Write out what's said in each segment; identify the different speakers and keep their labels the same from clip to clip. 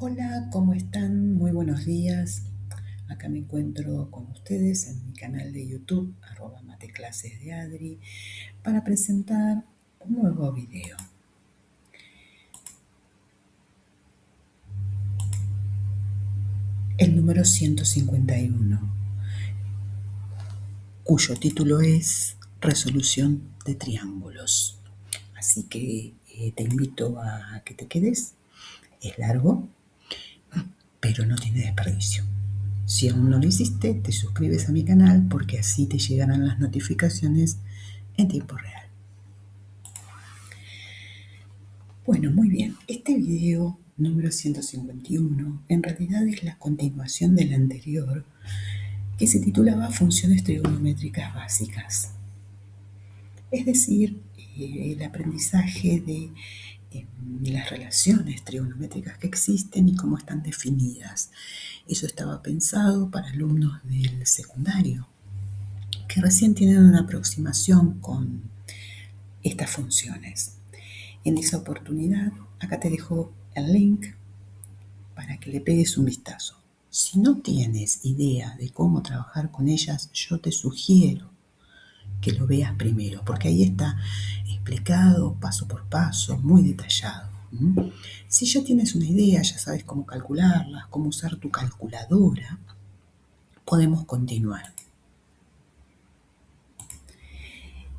Speaker 1: Hola, ¿cómo están? Muy buenos días. Acá me encuentro con ustedes en mi canal de YouTube, @mateclases de Adri, para presentar un nuevo video. El número 151, cuyo título es Resolución de triángulos. Así que te invito a que te quedes. Es largo, pero no tiene desperdicio. Si aún no lo hiciste, te suscribes a mi canal porque así te llegarán las notificaciones en tiempo real. Bueno, muy bien. Este video número 151 en realidad es la continuación del anterior, que se titulaba Funciones trigonométricas básicas. Es decir, el aprendizaje de las relaciones trigonométricas que existen y cómo están definidas. Eso estaba pensado para alumnos del secundario, que recién tienen una aproximación con estas funciones. En esa oportunidad, acá te dejo el link para que le pegues un vistazo. Si no tienes idea de cómo trabajar con ellas, yo te sugiero que lo veas primero, porque ahí está explicado paso por paso, muy detallado. Si ya tienes una idea, ya sabes cómo calcularlas, cómo usar tu calculadora, podemos continuar.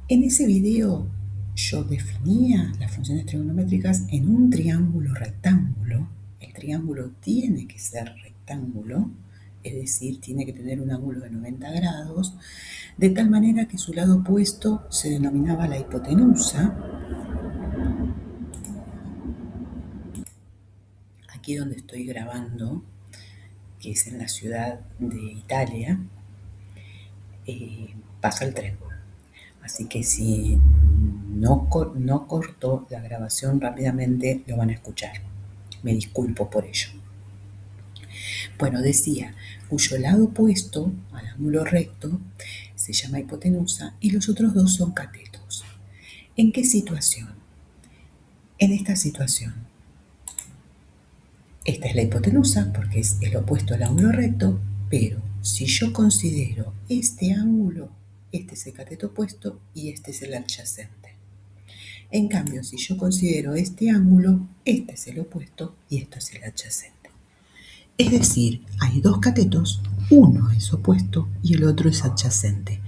Speaker 1: En ese video yo definía las funciones trigonométricas en un triángulo rectángulo. El triángulo tiene que ser rectángulo, es decir, tiene que tener un ángulo de 90 grados, de tal manera que su lado opuesto se denominaba la hipotenusa. Aquí donde estoy grabando, que es en la ciudad de Italia, pasa el tren. Así que si no corto la grabación rápidamente, lo van a escuchar. Me disculpo por ello. Bueno, decía, cuyo lado opuesto al ángulo recto se llama hipotenusa y los otros dos son catetos. ¿En qué situación? En esta situación. Esta es la hipotenusa porque es el opuesto al ángulo recto, pero si yo considero este ángulo, este es el cateto opuesto y este es el adyacente. En cambio, si yo considero este ángulo, este es el opuesto y esto es el adyacente. Es decir, hay dos catetos, uno es opuesto y el otro es adyacente.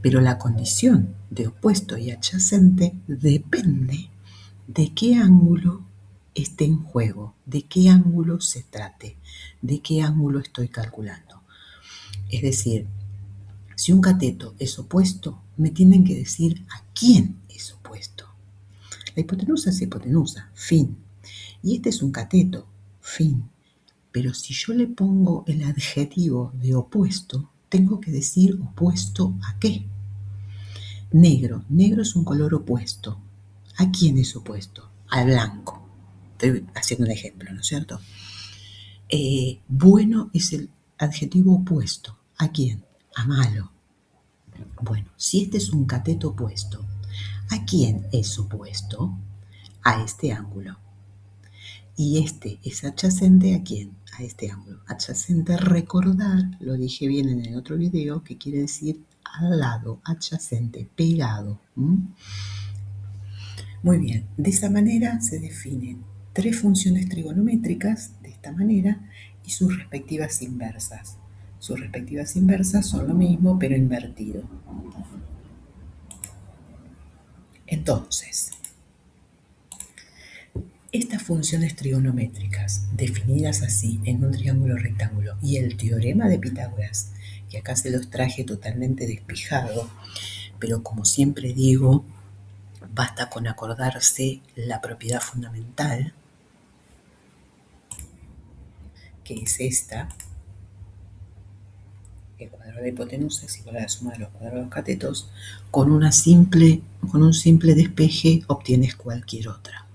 Speaker 1: Pero la condición de opuesto y adyacente depende de qué ángulo esté en juego, de qué ángulo se trate, de qué ángulo estoy calculando. Es decir, si un cateto es opuesto, me tienen que decir a quién es opuesto. La hipotenusa es hipotenusa, fin. Y este es un cateto, fin. Pero si yo le pongo el adjetivo de opuesto, tengo que decir opuesto a qué. Negro. Negro es un color opuesto. ¿A quién es opuesto? Al blanco. Estoy haciendo un ejemplo, ¿no es cierto? Bueno es el adjetivo opuesto. ¿A quién? A malo. Bueno, si este es un cateto opuesto, ¿a quién es opuesto? A este ángulo. Y este es adyacente ¿a quién? A este ángulo. Adyacente, recordar, lo dije bien en el otro video, que quiere decir al lado, adyacente, pegado. Muy bien, de esa manera se definen tres funciones trigonométricas, de esta manera, y sus respectivas inversas. Sus respectivas inversas son lo mismo, pero invertido. Entonces, estas funciones trigonométricas, definidas así en un triángulo rectángulo, y el teorema de Pitágoras, que acá se los traje totalmente despejado, pero como siempre digo, basta con acordarse la propiedad fundamental, que es esta. El cuadrado de la hipotenusa es igual a la suma de los cuadrados de los catetos. Con un simple despeje obtienes cualquier otra.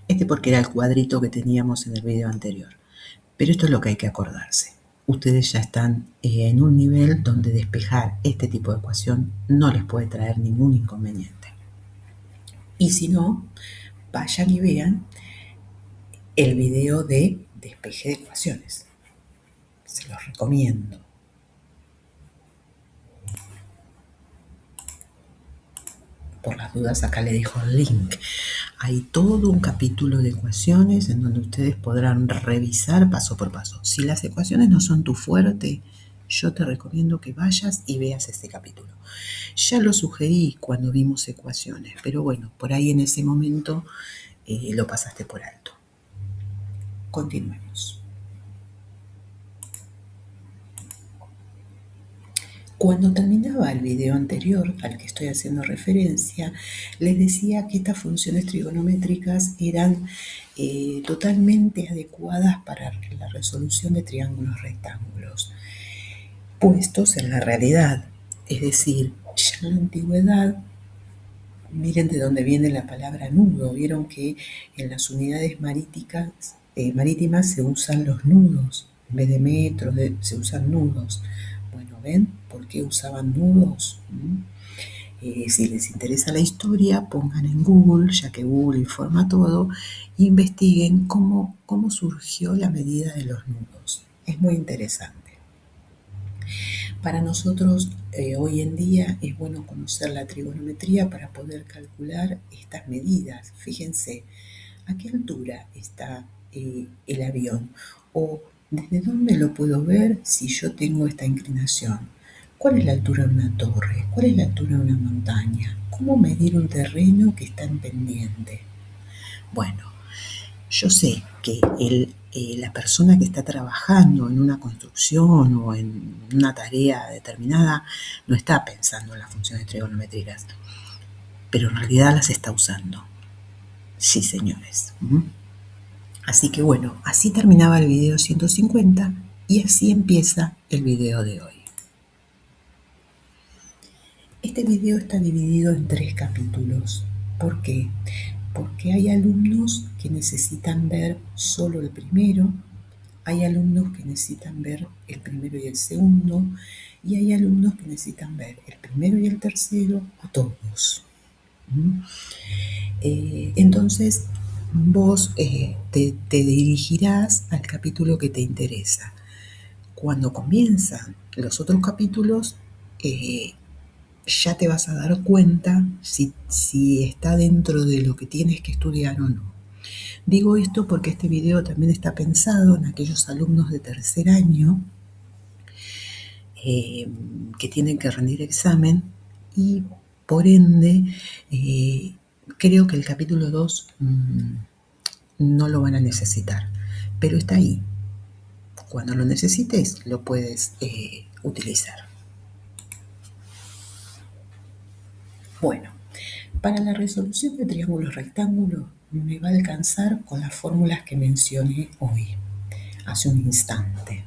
Speaker 1: Este porque era el cuadrito que teníamos en el video anterior. Pero esto es lo que hay que acordarse. Ustedes ya están en un nivel donde despejar este tipo de ecuación no les puede traer ningún inconveniente. Y si no, vayan y vean el video de Despeje de ecuaciones. Se los recomiendo. Por las dudas, acá le dejo el link. Hay todo un capítulo de ecuaciones en donde ustedes podrán revisar paso por paso. Si las ecuaciones no son tu fuerte, yo te recomiendo que vayas y veas este capítulo. Ya lo sugerí cuando vimos ecuaciones, pero bueno, por ahí en ese momento lo pasaste por alto. Continuemos. Cuando terminaba el video anterior al que estoy haciendo referencia, les decía que estas funciones trigonométricas eran totalmente adecuadas para la resolución de triángulos rectángulos, puestos en la realidad. Es decir, ya en la antigüedad, miren de dónde viene la palabra nudo. Vieron que en las unidades marítimas se usan los nudos. En vez de metros, se usan nudos. Bueno, ¿ven por qué usaban nudos? Si les interesa la historia, pongan en Google, ya que Google informa todo, e investiguen cómo surgió la medida de los nudos. Es muy interesante. Para nosotros hoy en día es bueno conocer la trigonometría para poder calcular estas medidas. Fíjense, ¿a qué altura está el avión? ¿O desde dónde lo puedo ver si yo tengo esta inclinación? ¿Cuál es la altura de una torre? ¿Cuál es la altura de una montaña? ¿Cómo medir un terreno que está en pendiente? Bueno, yo sé que la persona que está trabajando en una construcción o en una tarea determinada no está pensando en las funciones trigonométricas, pero en realidad las está usando. Sí, señores. Así que bueno, así terminaba el video 150 y así empieza el video de hoy. Este video está dividido en 3 capítulos. ¿Por qué? Porque hay alumnos que necesitan ver solo el primero, hay alumnos que necesitan ver el primero y el segundo, y hay alumnos que necesitan ver el primero y el tercero, o todos. Entonces, vos te dirigirás al capítulo que te interesa. Cuando comienzan los otros capítulos, ya te vas a dar cuenta si está dentro de lo que tienes que estudiar o no. Digo esto porque este video también está pensado en aquellos alumnos de tercer año que tienen que rendir examen y por ende creo que el capítulo 2 no lo van a necesitar, pero está ahí. Cuando lo necesites lo puedes utilizar. Bueno, para la resolución de triángulos rectángulos me va a alcanzar con las fórmulas que mencioné hoy, hace un instante.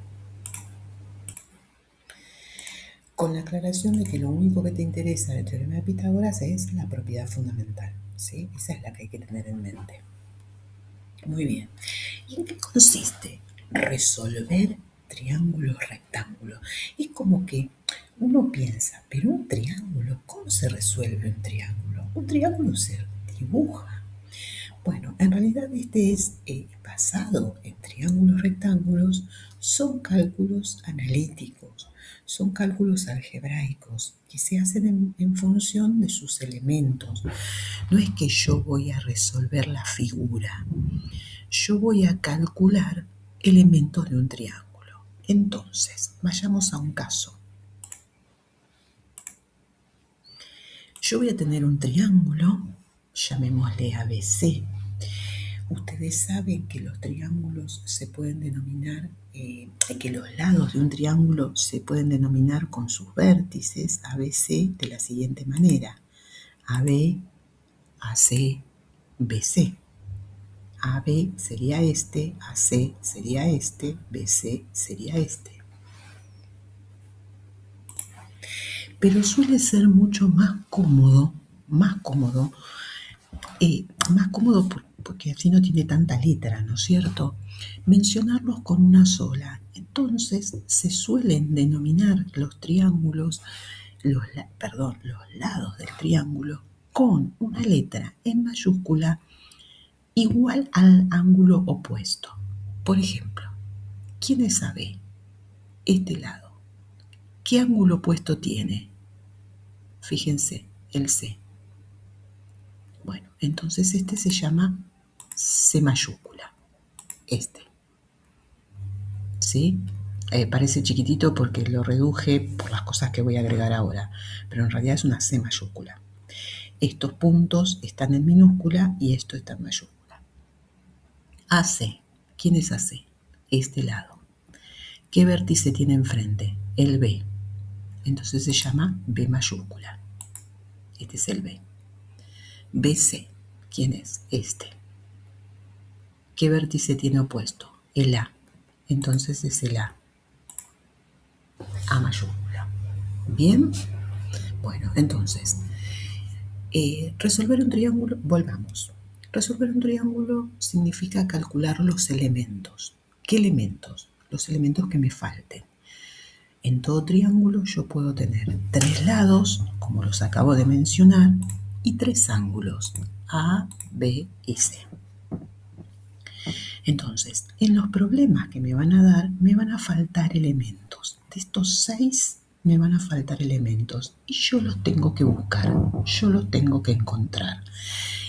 Speaker 1: Con la aclaración de que lo único que te interesa del teorema de Pitágoras es la propiedad fundamental, ¿sí? Esa es la que hay que tener en mente. Muy bien. ¿Y en qué consiste resolver triángulos rectángulos? Es como que uno piensa, pero un triángulo, ¿cómo se resuelve un triángulo? Un triángulo se dibuja. Bueno, en realidad este es basado en triángulos rectángulos, son cálculos analíticos, son cálculos algebraicos que se hacen en función de sus elementos. No es que yo voy a resolver la figura, yo voy a calcular elementos de un triángulo. Entonces, vayamos a un caso. Yo voy a tener un triángulo, llamémosle ABC. Ustedes saben que los triángulos se pueden denominar, que los lados de un triángulo se pueden denominar con sus vértices ABC de la siguiente manera: AB, AC, BC. AB sería este, AC sería este, BC sería este. Pero suele ser mucho más cómodo porque así no tiene tanta letra, ¿no es cierto? Mencionarlos con una sola. Entonces se suelen denominar los triángulos, los lados del triángulo con una letra en mayúscula igual al ángulo opuesto. Por ejemplo, ¿quién es AB? Este lado. ¿Qué ángulo opuesto tiene? Fíjense, el C. Bueno, entonces este se llama C mayúscula. Este. ¿Sí? Parece chiquitito porque lo reduje por las cosas que voy a agregar ahora, pero en realidad es una C mayúscula. Estos puntos están en minúscula y esto está en mayúscula. AC. ¿Quién es AC? Este lado. ¿Qué vértice tiene enfrente? El B. Entonces se llama B mayúscula. Este es el B. BC. ¿Quién es? Este. ¿Qué vértice tiene opuesto? El A. Entonces es el A. A mayúscula. ¿Bien? Bueno, entonces, resolver un triángulo, volvamos. Resolver un triángulo significa calcular los elementos. ¿Qué elementos? Los elementos que me falten. En todo triángulo yo puedo tener 3 lados, como los acabo de mencionar, y 3 ángulos, A, B y C. Entonces, en los problemas que me van a dar, me van a faltar elementos. De estos 6 me van a faltar elementos y yo los tengo que buscar, yo los tengo que encontrar.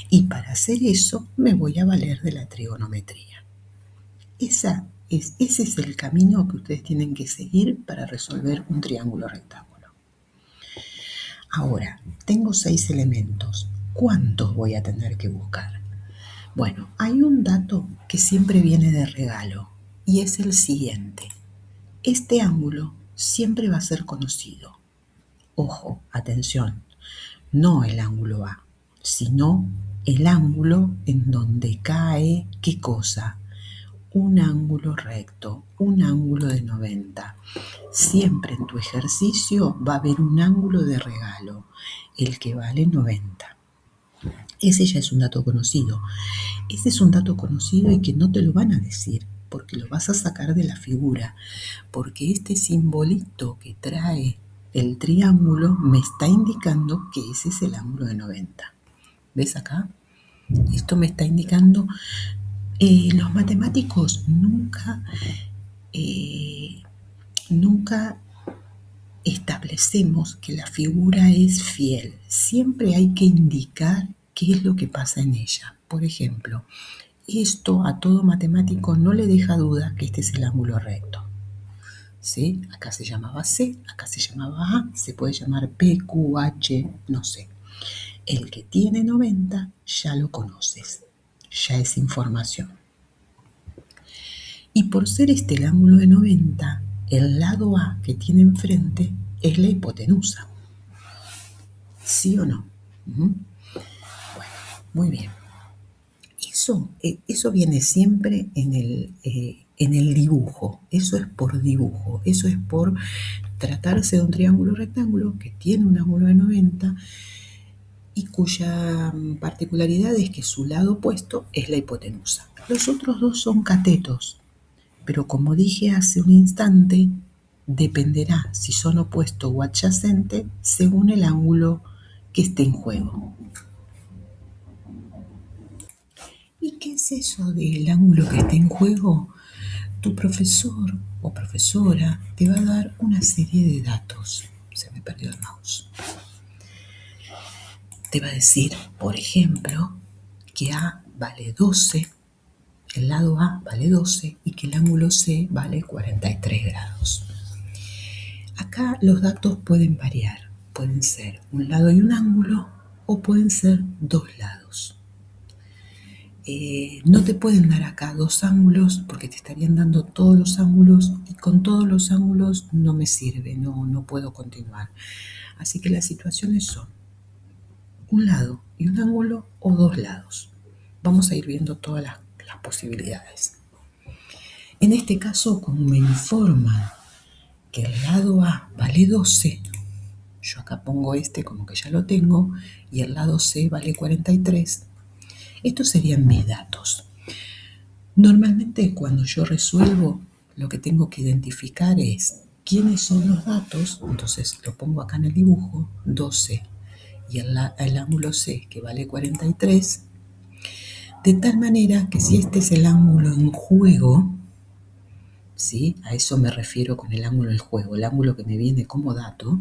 Speaker 1: Y para hacer eso me voy a valer de la trigonometría. Ese es el camino que ustedes tienen que seguir para resolver un triángulo rectángulo. Ahora, tengo 6 elementos. ¿Cuántos voy a tener que buscar? Bueno, hay un dato que siempre viene de regalo y es el siguiente. Este ángulo siempre va a ser conocido. Ojo, atención, no el ángulo A, sino el ángulo en donde cae, ¿qué cosa? Un ángulo recto, un ángulo de 90. Siempre en tu ejercicio va a haber un ángulo de regalo, el que vale 90. Ese ya es un dato conocido. Ese es un dato conocido y que no te lo van a decir, porque lo vas a sacar de la figura, porque este simbolito que trae el triángulo me está indicando que ese es el ángulo de 90. ¿Ves acá? Esto me está indicando, los matemáticos nunca establecemos que la figura es fiel. Siempre hay que indicar qué es lo que pasa en ella. Por ejemplo, esto a todo matemático no le deja duda que este es el ángulo recto. ¿Sí? Acá se llamaba C, acá se llamaba A, se puede llamar P, Q, H, no sé. El que tiene 90 ya lo conoces, ya es información. Y por ser este el ángulo de 90, el lado A que tiene enfrente es la hipotenusa. ¿Sí o no? Bueno, muy bien. Eso viene siempre en el dibujo. Eso es por dibujo. Eso es por tratarse de un triángulo rectángulo que tiene un ángulo de 90 y cuya particularidad es que su lado opuesto es la hipotenusa. Los otros dos son catetos, pero como dije hace un instante, dependerá si son opuesto o adyacente según el ángulo que esté en juego. ¿Y qué es eso del ángulo que esté en juego? Tu profesor o profesora te va a dar una serie de datos. Se me perdió el mouse. Te va a decir, por ejemplo, que A vale 12, el lado A vale 12 y que el ángulo C vale 43 grados. Acá los datos pueden variar. Pueden ser un lado y un ángulo o pueden ser 2 lados. No te pueden dar acá 2 ángulos porque te estarían dando todos los ángulos y con todos los ángulos no me sirve, no puedo continuar. Así que las situaciones son un lado y un ángulo o 2 lados. Vamos a ir viendo todas las posibilidades. En este caso, como me informan que el lado A vale 12, yo acá pongo este como que ya lo tengo y el lado C vale 43. Estos serían mis datos. Normalmente cuando yo resuelvo, lo que tengo que identificar es quiénes son los datos, entonces lo pongo acá en el dibujo, 12 y el ángulo C que vale 43, de tal manera que si este es el ángulo en juego, ¿sí? A eso me refiero con el ángulo del juego, el ángulo que me viene como dato.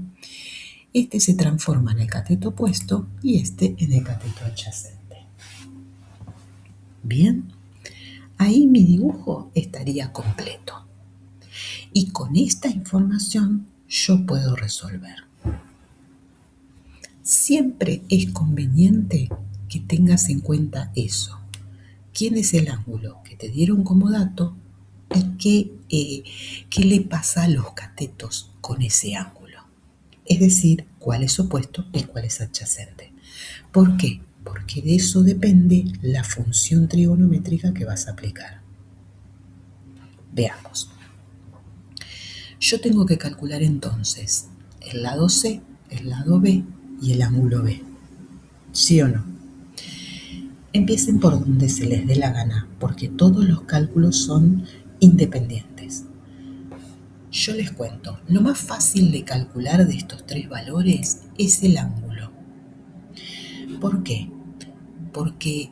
Speaker 1: Este se transforma en el cateto opuesto y este en el cateto adyacente. Bien, ahí mi dibujo estaría completo. Y con esta información yo puedo resolver. Siempre es conveniente que tengas en cuenta eso. ¿Quién es el ángulo que te dieron como dato y qué le pasa a los catetos con ese ángulo? Es decir, cuál es opuesto y cuál es adyacente. ¿Por qué? Porque de eso depende la función trigonométrica que vas a aplicar. Veamos. Yo tengo que calcular entonces el lado C, el lado B y el ángulo B. ¿Sí o no? Empiecen por donde se les dé la gana, porque todos los cálculos son independientes. Yo les cuento, lo más fácil de calcular de estos tres valores es el ángulo. ¿Por qué? Porque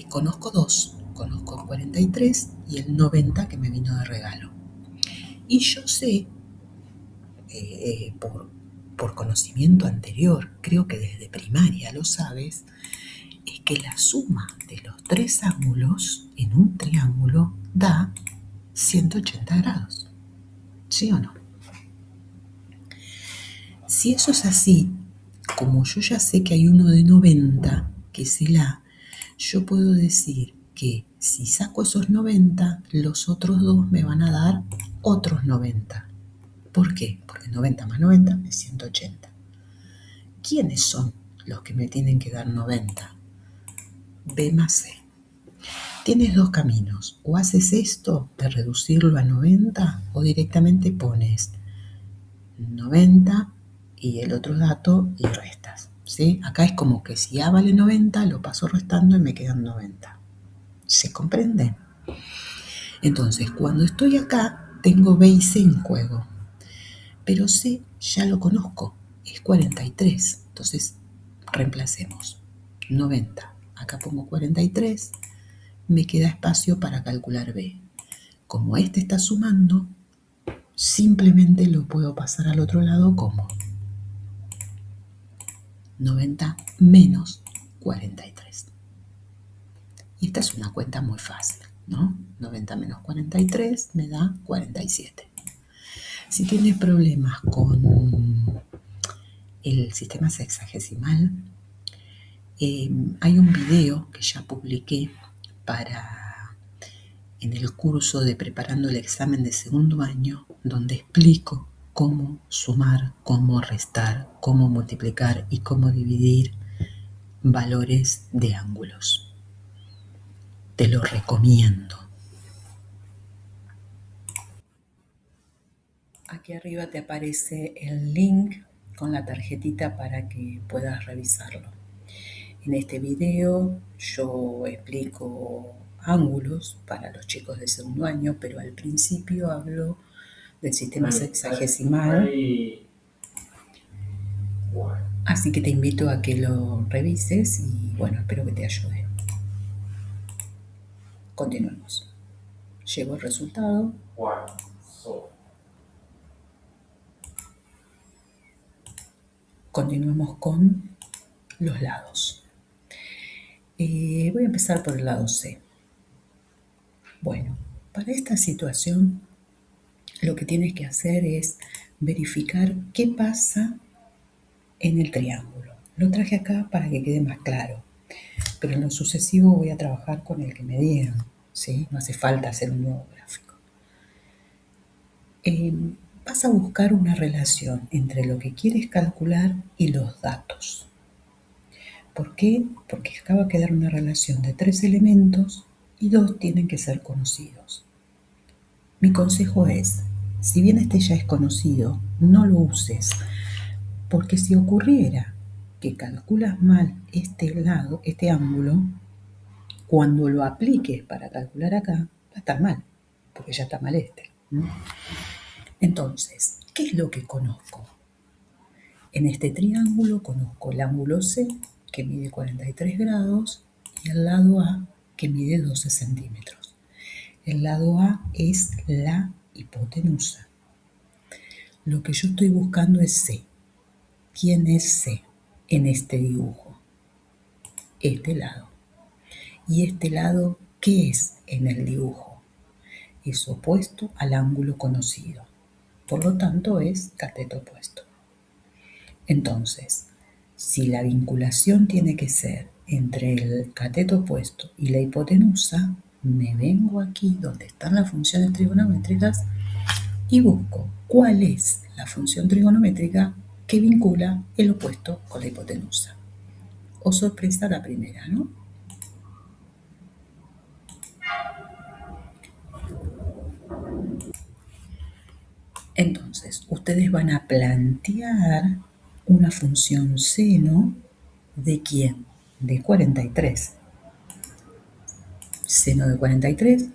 Speaker 1: conozco dos, conozco el 43 y el 90 que me vino de regalo. Y yo sé, por conocimiento anterior, creo que desde primaria lo sabes, es que la suma de los tres ángulos en un triángulo da 180 grados. ¿Sí o no? Si eso es así, como yo ya sé que hay uno de 90, que es el A, yo puedo decir que si saco esos 90, los otros dos me van a dar otros 90. ¿Por qué? Porque 90 más 90 es 180. ¿Quiénes son los que me tienen que dar 90? B más C. Tienes dos caminos. O haces esto de reducirlo a 90 o directamente pones 90 y el otro dato y restas. ¿Sí? Acá es como que si A vale 90, lo paso restando y me quedan 90. ¿Se comprende? Entonces, cuando estoy acá, tengo B y C en juego. Pero C ya lo conozco, es 43. Entonces, reemplacemos. 90. Acá pongo 43. Me queda espacio para calcular B. Como este está sumando, simplemente lo puedo pasar al otro lado como 90 menos 43. Y esta es una cuenta muy fácil, ¿no? 90 menos 43 me da 47. Si tienes problemas con el sistema sexagesimal, hay un video que ya publiqué en el curso de Preparando el examen de segundo año, donde explico cómo sumar, cómo restar, cómo multiplicar y cómo dividir valores de ángulos. Te lo recomiendo. Aquí arriba te aparece el link con la tarjetita para que puedas revisarlo. En este video yo explico ángulos para los chicos de segundo año, pero al principio hablo del sistema sexagesimal. Así que te invito a que lo revises y bueno, espero que te ayude. Continuemos. Llegó el resultado. Continuemos con los lados. Voy a empezar por el lado C. Bueno, para esta situación lo que tienes que hacer es verificar qué pasa en el triángulo. Lo traje acá para que quede más claro, pero en lo sucesivo voy a trabajar con el que me dieron, ¿sí? No hace falta hacer un nuevo gráfico. Vas a buscar una relación entre lo que quieres calcular y los datos. ¿Por qué? Porque acá va a quedar una relación de 3 elementos y 2 tienen que ser conocidos. Mi consejo es, si bien este ya es conocido, no lo uses, porque si ocurriera que calculas mal este lado, este ángulo, cuando lo apliques para calcular acá, va a estar mal, porque ya está mal este. Entonces, ¿qué es lo que conozco? En este triángulo conozco el ángulo C, que mide 43 grados, y el lado A, que mide 12 centímetros. El lado A es la hipotenusa. Lo que yo estoy buscando es C. ¿Quién es C en este dibujo? Este lado. ¿Y este lado qué es en el dibujo? Es opuesto al ángulo conocido. Por lo tanto, es cateto opuesto. Entonces, si la vinculación tiene que ser entre el cateto opuesto y la hipotenusa, me vengo aquí donde están las funciones trigonométricas y busco cuál es la función trigonométrica que vincula el opuesto con la hipotenusa. Oh, sorpresa la primera, ¿no? Entonces, ustedes van a plantear una función seno ¿de quién? De 43. Seno de 43.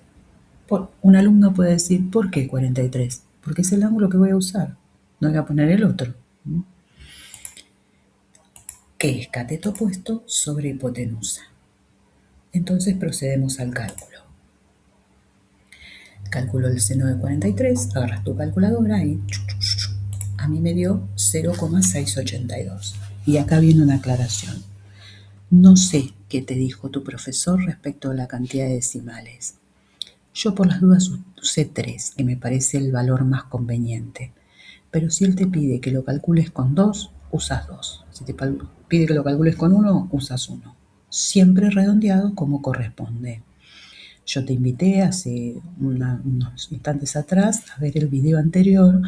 Speaker 1: Un alumno puede decir, ¿por qué 43? Porque es el ángulo que voy a usar. No voy a poner el otro. Que es cateto opuesto sobre hipotenusa. Entonces procedemos al cálculo. Cálculo el seno de 43, agarras tu calculadora y a mí me dio 0,682. Y acá viene una aclaración. No sé qué te dijo tu profesor respecto a la cantidad de decimales. Yo por las dudas usé 3, que me parece el valor más conveniente. Pero si él te pide que lo calcules con 2, usas 2. Si te pide que lo calcules con 1, usas 1. Siempre redondeado como corresponde. Yo te invité hace unos instantes atrás a ver el video anterior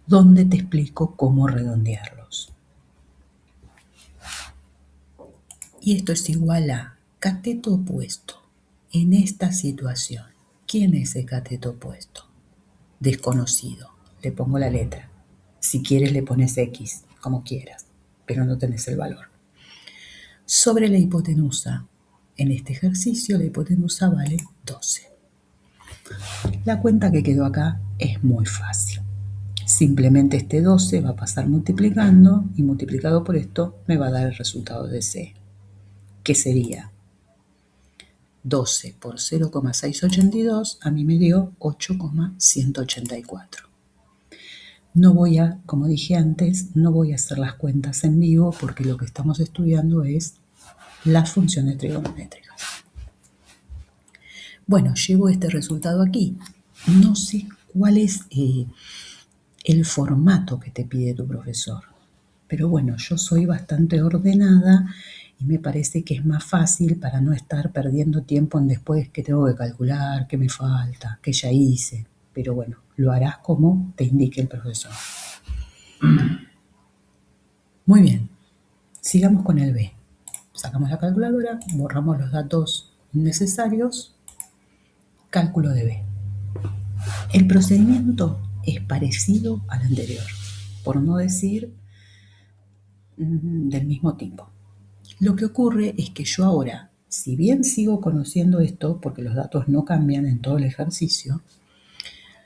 Speaker 1: donde te explico cómo redondearlos. Y esto es igual a cateto opuesto. En esta situación, ¿quién es el cateto opuesto? Desconocido. Le pongo la letra. Si quieres le pones X, como quieras, pero no tenés el valor. Sobre la hipotenusa. En este ejercicio la hipotenusa vale 12. La cuenta que quedó acá es muy fácil. Simplemente este 12 va a pasar multiplicando y multiplicado por esto me va a dar el resultado de C, que sería 12 por 0,682, a mí me dio 8,184. No voy a, como dije antes, no voy a hacer las cuentas en vivo porque lo que estamos estudiando es las funciones trigonométricas. Bueno, llevo este resultado aquí. No sé cuál es el formato que te pide tu profesor. Pero bueno, yo soy bastante ordenada y me parece que es más fácil para no estar perdiendo tiempo en después que tengo que calcular, qué me falta, qué ya hice. Pero bueno, lo harás como te indique el profesor. Muy bien, sigamos con el B. Sacamos la calculadora, borramos los datos innecesarios, cálculo de B. El procedimiento es parecido al anterior, por no decir del mismo tipo. Lo que ocurre es que yo ahora, si bien sigo conociendo esto, porque los datos no cambian en todo el ejercicio,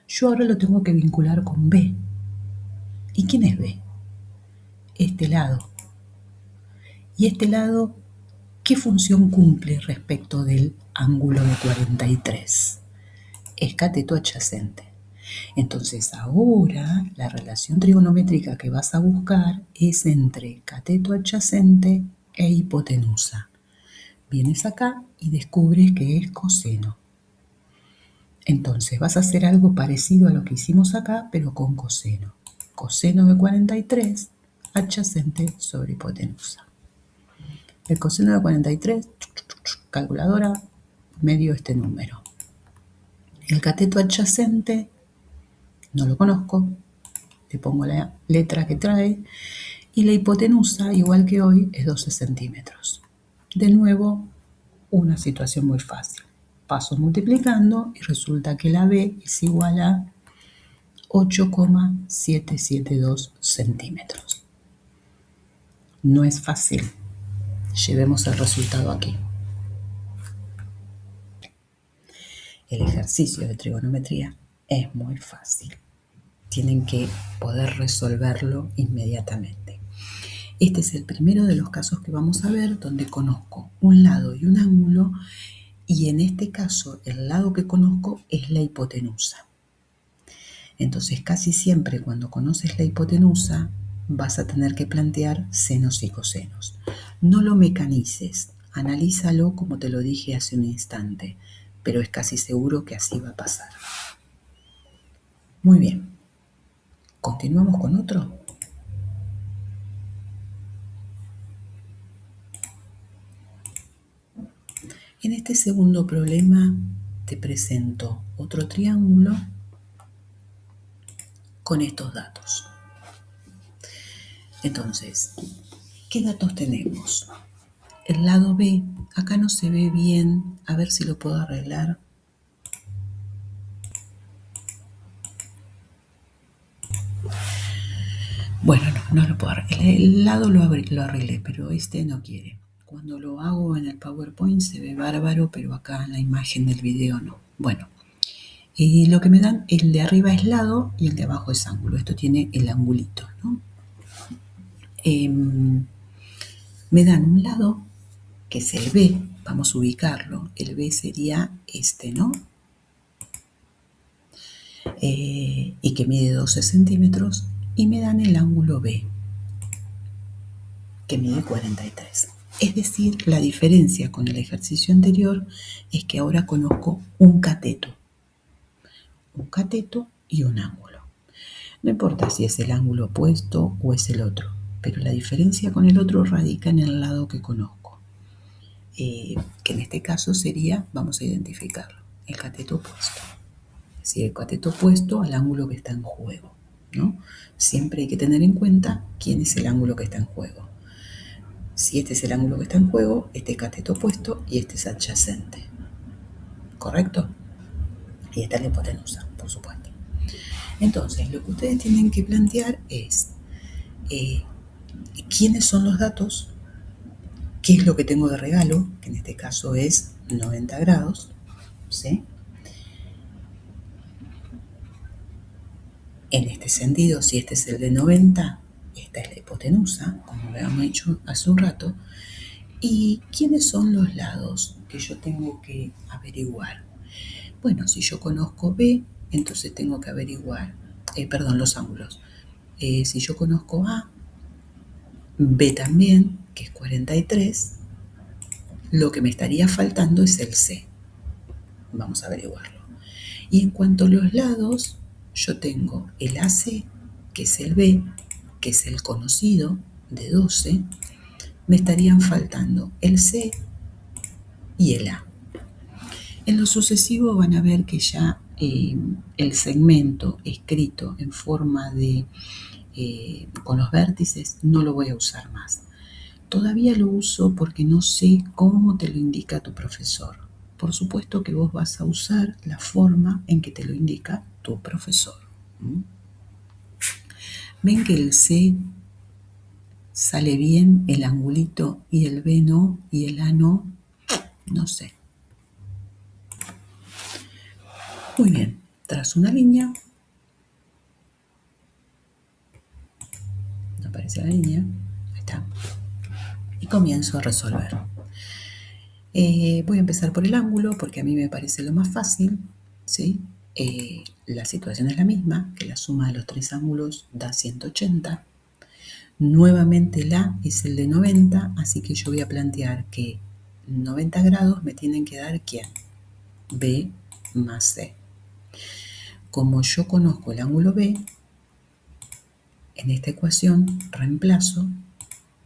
Speaker 1: yo ahora lo tengo que vincular con B. ¿Y quién es B? Este lado. Y este lado, ¿qué función cumple respecto del ángulo de 43? Es cateto adyacente. Entonces ahora la relación trigonométrica que vas a buscar es entre cateto adyacente e hipotenusa. Vienes acá y descubres que es coseno. Entonces vas a hacer algo parecido a lo que hicimos acá, pero con coseno. Coseno de 43 adyacente sobre hipotenusa. El coseno de 43, calculadora, me dio este número. El cateto adyacente, no lo conozco, le pongo la letra que trae, y la hipotenusa, igual que hoy, es 12 centímetros. De nuevo, una situación muy fácil. Paso multiplicando y resulta que la B es igual a 8,772 centímetros. No es fácil. Llevemos el resultado aquí. El ejercicio de trigonometría es muy fácil. Tienen que poder resolverlo inmediatamente. Este es el primero de los casos que vamos a ver donde conozco un lado y un ángulo y en este caso el lado que conozco es la hipotenusa. Entonces, casi siempre cuando conoces la hipotenusa, vas a tener que plantear senos y cosenos. No lo mecanices, analízalo como te lo dije hace un instante, pero es casi seguro que así va a pasar. Muy bien. ¿Continuamos con otro? En este segundo problema te presento otro triángulo con estos datos. Entonces, ¿qué datos tenemos? El lado B, acá no se ve bien, a ver si lo puedo arreglar. Bueno, no lo puedo arreglar. El lado lo arreglé, pero este no quiere. Cuando lo hago en el PowerPoint se ve bárbaro, pero acá en la imagen del video no. Bueno, lo que me dan, el de arriba es lado y el de abajo es ángulo. Esto tiene el angulito, ¿no? Me dan un lado que es el B, vamos a ubicarlo. El B sería este, ¿no? Y que mide 12 centímetros. Y me dan el ángulo B, que mide 43. Es decir, la diferencia con el ejercicio anterior es que ahora conozco un cateto y un ángulo. No importa si es el ángulo opuesto o es el otro, pero la diferencia con el otro radica en el lado que conozco, que en este caso sería, vamos a identificarlo, el cateto opuesto. Es decir, el cateto opuesto al ángulo que está en juego, ¿no? Siempre hay que tener en cuenta quién es el ángulo que está en juego. Si este es el ángulo que está en juego, este es cateto opuesto y este es adyacente. ¿Correcto? Y esta es la hipotenusa, por supuesto. Entonces, lo que ustedes tienen que plantear es quiénes son los datos, qué es lo que tengo de regalo, que en este caso es 90 grados, ¿sí? En este sentido, si este es el de 90, esta es la hipotenusa, como habíamos dicho hace un rato. ¿Y quiénes son los lados que yo tengo que averiguar? Bueno, si yo conozco B, entonces tengo que averiguar, los ángulos. Si yo conozco A, B también, que es 43, lo que me estaría faltando es el C. Vamos a averiguarlo. Y en cuanto a los lados, yo tengo el AC, que es el B, que es el conocido de 12, me estarían faltando el C y el A. En lo sucesivo van a ver que ya el segmento escrito en forma de con los vértices no lo voy a usar más. Todavía lo uso porque no sé cómo te lo indica tu profesor. Por supuesto que vos vas a usar la forma en que te lo indica tu profesor. ¿Ven que el C sale bien, el angulito, y el B no, y el A no? No sé. Muy bien, trazo una línea. No aparece la línea. Ahí está. Y comienzo a resolver. Voy a empezar por el ángulo porque a mí me parece lo más fácil, ¿sí? La situación es la misma, que la suma de los tres ángulos da 180. Nuevamente el A es el de 90, así que yo voy a plantear que 90 grados me tienen que dar ¿quién? B más C. Como yo conozco el ángulo B, en esta ecuación reemplazo,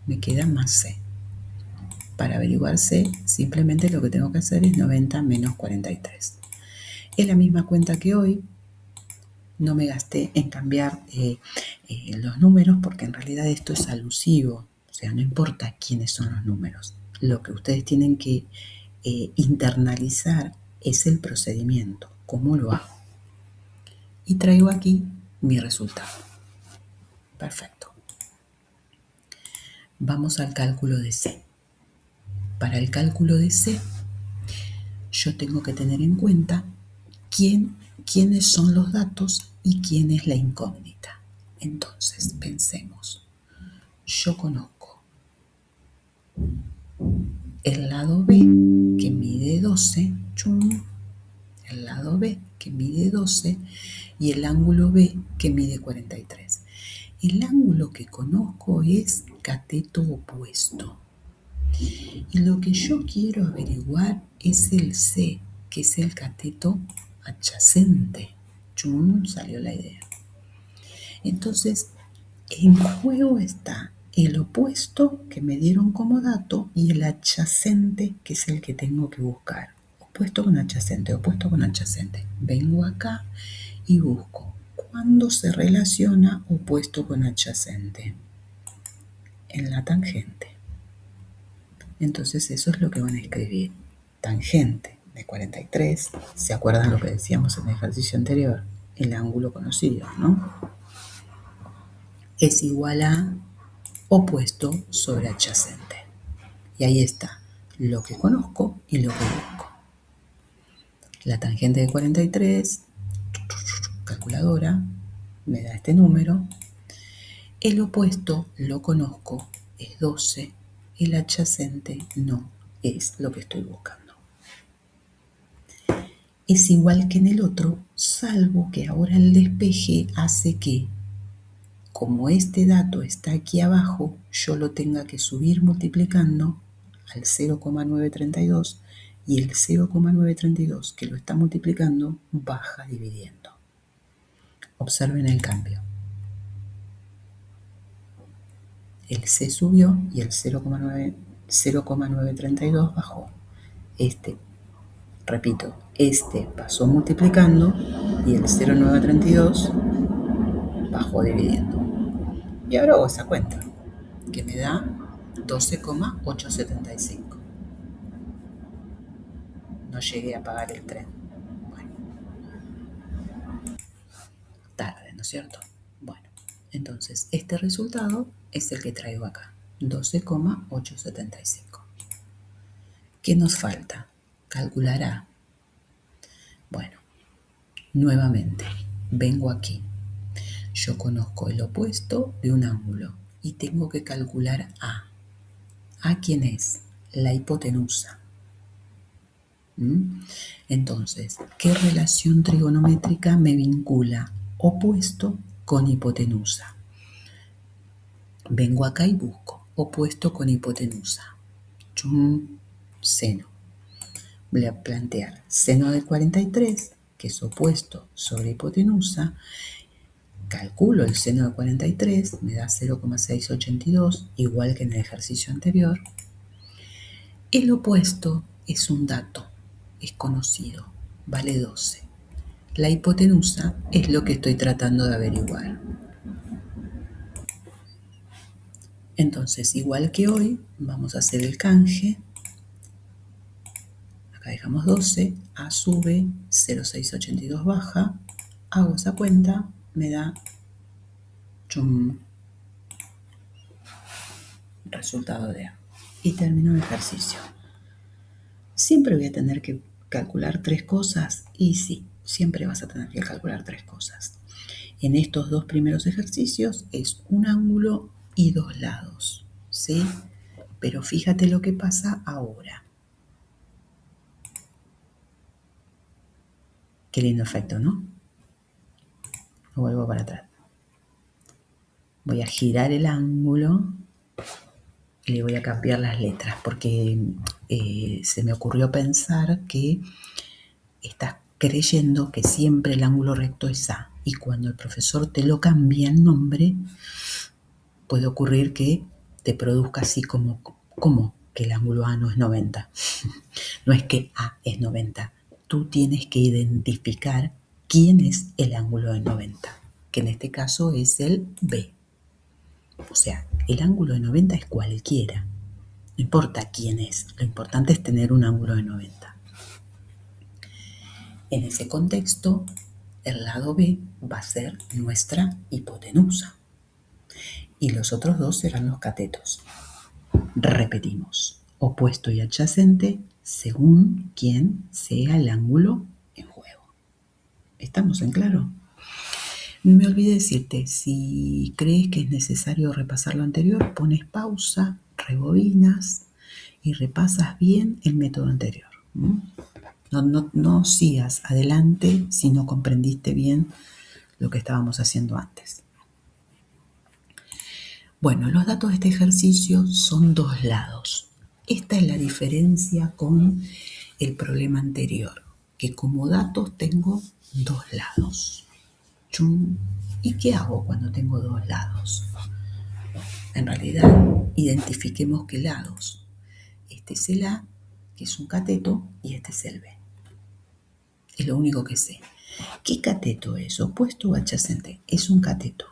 Speaker 1: me queda más C. Para averiguar C, simplemente lo que tengo que hacer es 90 menos 43. Es la misma cuenta que hoy, no me gasté en cambiar los números porque en realidad esto es alusivo, o sea, no importa quiénes son los números. Lo que ustedes tienen que internalizar es el procedimiento, cómo lo hago. Y traigo aquí mi resultado. Perfecto. Vamos al cálculo de C. Para el cálculo de C, yo tengo que tener en cuenta quiénes son los datos y quién es la incógnita. Entonces, pensemos. Yo conozco el lado B, que mide 12, el lado lado B, que mide 12, y el ángulo B, que mide 43. El ángulo que conozco es cateto opuesto. Y lo que yo quiero averiguar es el C, que es el cateto adyacente. ¡Chum! Salió la idea. Entonces, en juego está el opuesto que me dieron como dato y el adyacente, que es el que tengo que buscar. Opuesto con adyacente, opuesto con adyacente. Vengo acá y busco cuándo se relaciona opuesto con adyacente. En la tangente. Entonces eso es lo que van a escribir. Tangente de 43. ¿Se acuerdan lo que decíamos en el ejercicio anterior? El ángulo conocido, ¿no? Es igual a opuesto sobre adyacente. Y ahí está lo que conozco y lo que busco. La tangente de 43, calculadora, me da este número. El opuesto lo conozco, es 12. El adyacente no es lo que estoy buscando. Es igual que en el otro, salvo que ahora el despeje hace que, como este dato está aquí abajo, yo lo tenga que subir multiplicando al 0,932 y el 0,932 que lo está multiplicando baja dividiendo. Observen el cambio. El C subió y el 0,932 bajó. Repito, pasó multiplicando y el 0,932 bajó dividiendo. Y ahora hago esa cuenta, que me da 12,875. No llegué a pagar el tren. Bueno, tarde, ¿no es cierto? Bueno, entonces este resultado es el que traigo acá, 12,875. ¿Qué nos falta? Calcular A. Bueno, nuevamente, vengo aquí. Yo conozco el opuesto de un ángulo y tengo que calcular A. ¿A quién es? La hipotenusa. Entonces, ¿qué relación trigonométrica me vincula opuesto con hipotenusa? Vengo acá y busco opuesto con hipotenusa. Seno. Voy a plantear seno de 43, que es opuesto sobre hipotenusa. Calculo el seno de 43, me da 0,682, igual que en el ejercicio anterior. El opuesto es un dato, es conocido, vale 12. La hipotenusa es lo que estoy tratando de averiguar. Entonces, igual que hoy, vamos a hacer el canje. Acá dejamos 12, A sube, 0,682 baja. Hago esa cuenta, me da resultado de A. Y termino el ejercicio. Siempre voy a tener que calcular 3 cosas. Y sí, siempre vas a tener que calcular 3 cosas. En estos 2 primeros ejercicios es un ángulo y 2 lados, ¿sí? Pero fíjate lo que pasa ahora. Qué lindo efecto, ¿no? Lo vuelvo para atrás. Voy a girar el ángulo y le voy a cambiar las letras porque se me ocurrió pensar que estás creyendo que siempre el ángulo recto es A y cuando el profesor te lo cambia el nombre puede ocurrir que te produzca así como que el ángulo A no es 90. No es que A es 90. Tú tienes que identificar quién es el ángulo de 90, que en este caso es el B. O sea, el ángulo de 90 es cualquiera. No importa quién es, lo importante es tener un ángulo de 90. En ese contexto, el lado B va a ser nuestra hipotenusa. Y los otros dos serán los catetos. Repetimos, opuesto y adyacente según quién sea el ángulo en juego. ¿Estamos en claro? Me olvidé decirte, si crees que es necesario repasar lo anterior, pones pausa, rebobinas y repasas bien el método anterior. No sigas adelante si no comprendiste bien lo que estábamos haciendo antes. Bueno, los datos de este ejercicio son dos lados. Esta es la diferencia con el problema anterior, que como datos tengo dos lados. ¡Chum! ¿Y qué hago cuando tengo dos lados? En realidad, identifiquemos qué lados. Este es el A, que es un cateto, y este es el B. Es lo único que sé. ¿Qué cateto es? ¿Opuesto o adyacente? Es un cateto.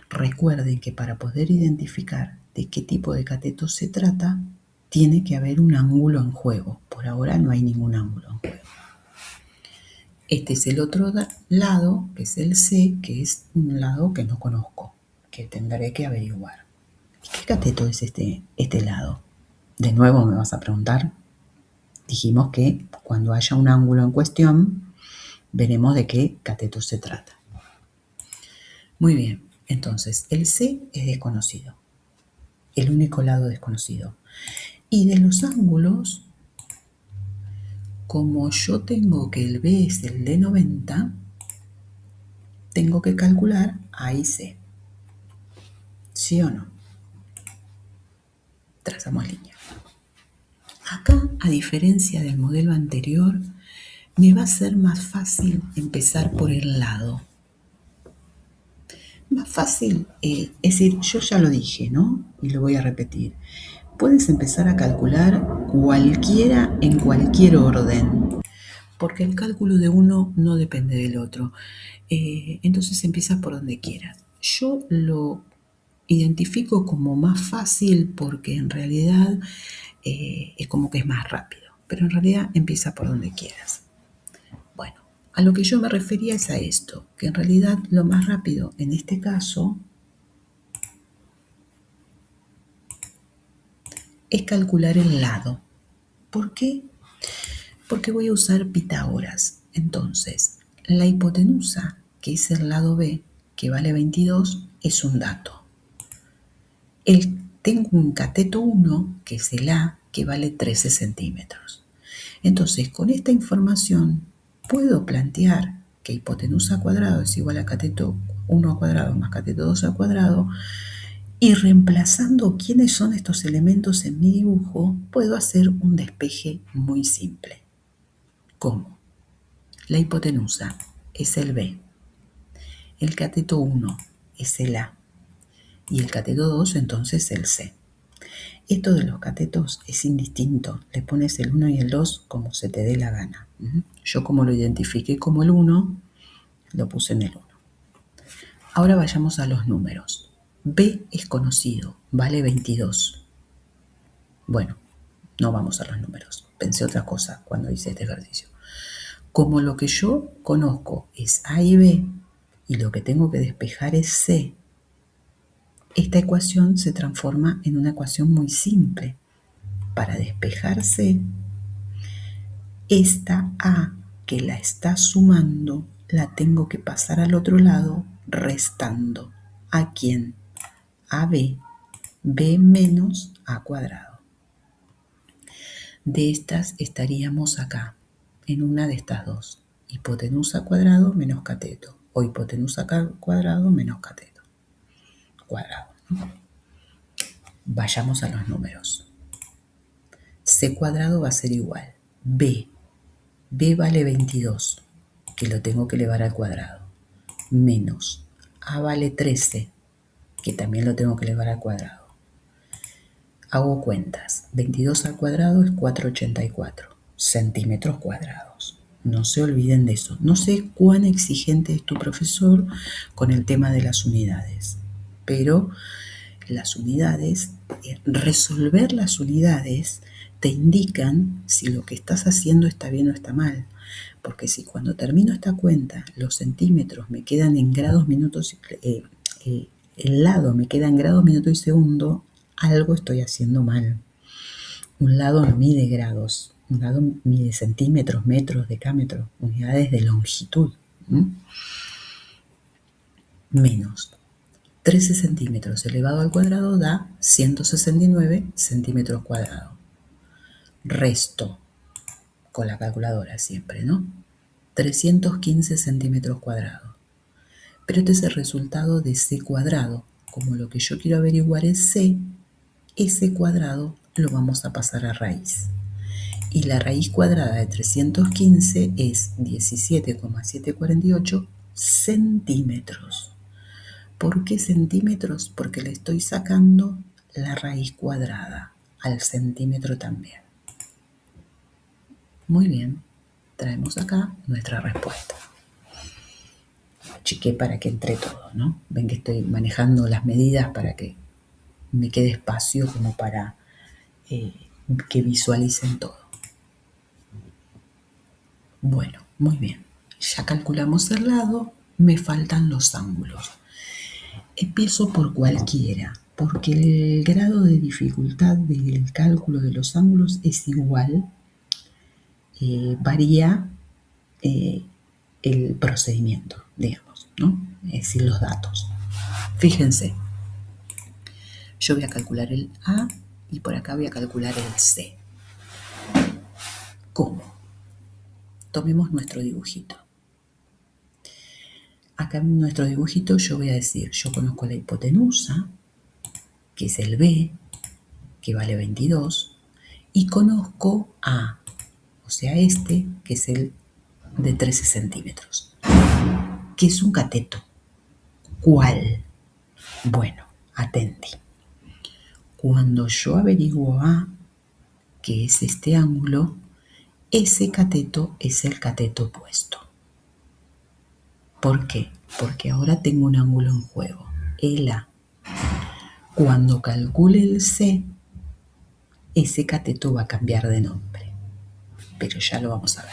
Speaker 1: Recuerden que para poder identificar de qué tipo de cateto se trata, tiene que haber un ángulo en juego. Por ahora no hay ningún ángulo en juego. Este es el otro lado, que es el C, que es un lado que no conozco, que tendré que averiguar. ¿Qué cateto es este lado? De nuevo me vas a preguntar. Dijimos que cuando haya un ángulo en cuestión, veremos de qué cateto se trata. Muy bien, entonces el C es desconocido, el único lado desconocido. Y de los ángulos, como yo tengo que el B es el de 90, tengo que calcular A y C. ¿Sí o no? Trazamos línea. Acá, a diferencia del modelo anterior, me va a ser más fácil empezar por el lado. Más fácil, es decir, yo ya lo dije, ¿no? Y lo voy a repetir. Puedes empezar a calcular cualquiera en cualquier orden, porque el cálculo de uno no depende del otro. Entonces empiezas por donde quieras. Yo lo identifico como más fácil porque en realidad es como que es más rápido, pero en realidad empieza por donde quieras. Bueno, a lo que yo me refería es a esto, que en realidad lo más rápido en este caso es calcular el lado. ¿Por qué? Porque voy a usar Pitágoras. Entonces, la hipotenusa, que es el lado B, que vale 22, es un dato. Tengo un cateto 1, que es el A, que vale 13 centímetros. Entonces, con esta información, puedo plantear que hipotenusa cuadrado es igual a cateto 1 al cuadrado más cateto 2 al cuadrado, y reemplazando quiénes son estos elementos en mi dibujo, puedo hacer un despeje muy simple. ¿Cómo? La hipotenusa es el B, el cateto 1 es el A y el cateto 2 entonces el C. Esto de los catetos es indistinto, le pones el 1 y el 2 como se te dé la gana. Yo como lo identifiqué como el 1, lo puse en el 1. Ahora vayamos a los números. B es conocido, vale 22. Bueno, no vamos a los números, pensé otra cosa cuando hice este ejercicio. Como lo que yo conozco es A y B y lo que tengo que despejar es C, esta ecuación se transforma en una ecuación muy simple. Para despejar C, esta A que la está sumando la tengo que pasar al otro lado restando. ¿A quién? A B, B menos A cuadrado. De estas estaríamos acá, en una de estas dos. Hipotenusa cuadrado menos cateto, o hipotenusa cuadrado menos cateto cuadrado. Vayamos a los números. C cuadrado va a ser igual. B vale 22, que lo tengo que elevar al cuadrado, menos A vale 13, que también lo tengo que elevar al cuadrado. Hago cuentas. 22 al cuadrado es 484 centímetros cuadrados. No se olviden de eso. No sé cuán exigente es tu profesor con el tema de las unidades, pero las unidades, resolver las unidades te indican si lo que estás haciendo está bien o está mal. Porque si cuando termino esta cuenta los centímetros me quedan en grados, minutos, el lado me queda en grados, minutos y segundo, algo estoy haciendo mal. Un lado no mide grados, un lado mide centímetros, metros, decámetros, unidades de longitud. Menos 13 centímetros elevado al cuadrado da 169 centímetros cuadrados. Resto con la calculadora siempre, ¿no? 315 centímetros cuadrados. Pero este es el resultado de C cuadrado. Como lo que yo quiero averiguar es C, ese cuadrado lo vamos a pasar a raíz. Y la raíz cuadrada de 315 es 17,748 centímetros. ¿Por qué centímetros? Porque le estoy sacando la raíz cuadrada al centímetro también. Muy bien, traemos acá nuestra respuesta. Achiqué para que entre todo, ¿no? Ven que estoy manejando las medidas para que me quede espacio como para que visualicen todo. Bueno, muy bien. Ya calculamos el lado, me faltan los ángulos. Empiezo por cualquiera, porque el grado de dificultad del cálculo de los ángulos es igual, varía el procedimiento, digamos, ¿no? Es decir, los datos. Fíjense, yo voy a calcular el A y por acá voy a calcular el C. ¿Cómo? Tomemos nuestro dibujito. Acá en nuestro dibujito yo voy a decir, yo conozco la hipotenusa, que es el B, que vale 22, y conozco A, o sea este, que es el de 13 centímetros, que es un cateto. ¿Cuál? Bueno, atenti. Cuando yo averiguo A, que es este ángulo, ese cateto es el cateto opuesto. ¿Por qué? Porque ahora tengo un ángulo en juego, el A. Cuando calcule el C, ese cateto va a cambiar de nombre, pero ya lo vamos a ver.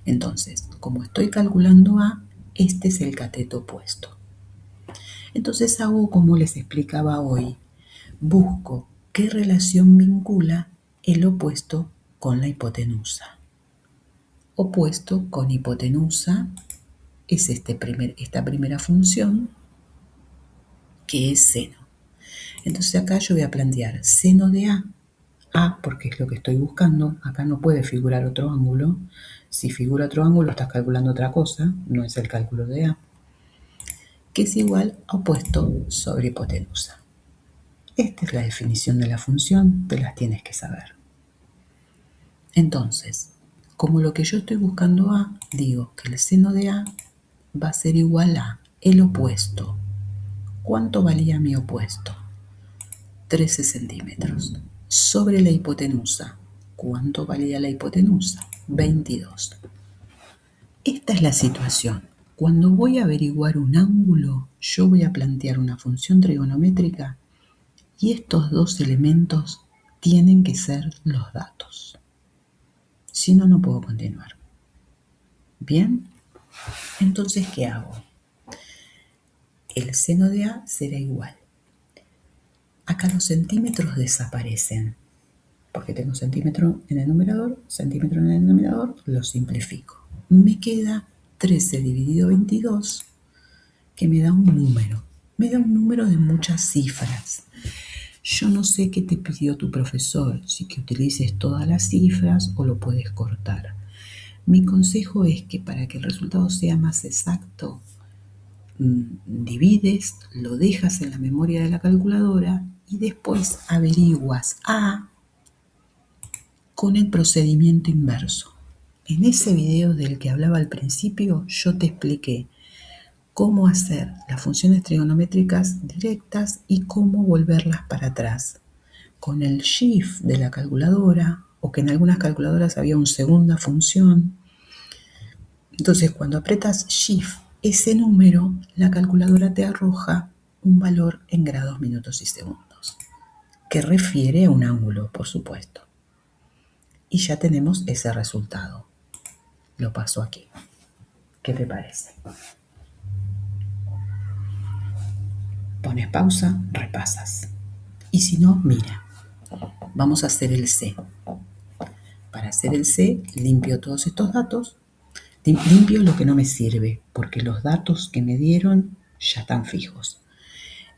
Speaker 1: Entonces, como estoy calculando A, este es el cateto opuesto. Entonces hago como les explicaba hoy, busco qué relación vincula el opuesto con la hipotenusa. Opuesto con hipotenusa es esta primera función, que es seno. Entonces acá yo voy a plantear seno de A porque es lo que estoy buscando. Acá no puede figurar otro ángulo. Si figura otro ángulo estás calculando otra cosa, no es el cálculo de A, que es igual a opuesto sobre hipotenusa. Esta es la definición de la función, te las tienes que saber. Entonces, como lo que yo estoy buscando A, digo que el seno de A va a ser igual a el opuesto. ¿Cuánto valía mi opuesto? 13 centímetros. Sobre la hipotenusa. ¿Cuánto valía la hipotenusa? 22. Esta es la situación. Cuando voy a averiguar un ángulo, yo voy a plantear una función trigonométrica y estos dos elementos tienen que ser los datos. Si no, no puedo continuar. ¿Bien? Entonces, ¿qué hago? El seno de A será igual. Acá los centímetros desaparecen, porque tengo centímetro en el numerador, centímetro en el denominador, lo simplifico. Me queda 13 dividido 22, que me da un número. Me da un número de muchas cifras. Yo no sé qué te pidió tu profesor, si que utilices todas las cifras o lo puedes cortar. Mi consejo es que para que el resultado sea más exacto, divides, lo dejas en la memoria de la calculadora y después averiguas A con el procedimiento inverso. En ese video del que hablaba al principio, yo te expliqué cómo hacer las funciones trigonométricas directas y cómo volverlas para atrás. Con el shift de la calculadora, o que en algunas calculadoras había una segunda función. Entonces, cuando apretas shift, ese número, la calculadora te arroja un valor en grados, minutos y segundos, que refiere a un ángulo, por supuesto. Y ya tenemos ese resultado. Lo paso aquí. ¿Qué te parece? Pones pausa, repasas. Y si no, mira. Vamos a hacer el C. Para hacer el C, limpio todos estos datos. Limpio lo que no me sirve, porque los datos que me dieron ya están fijos.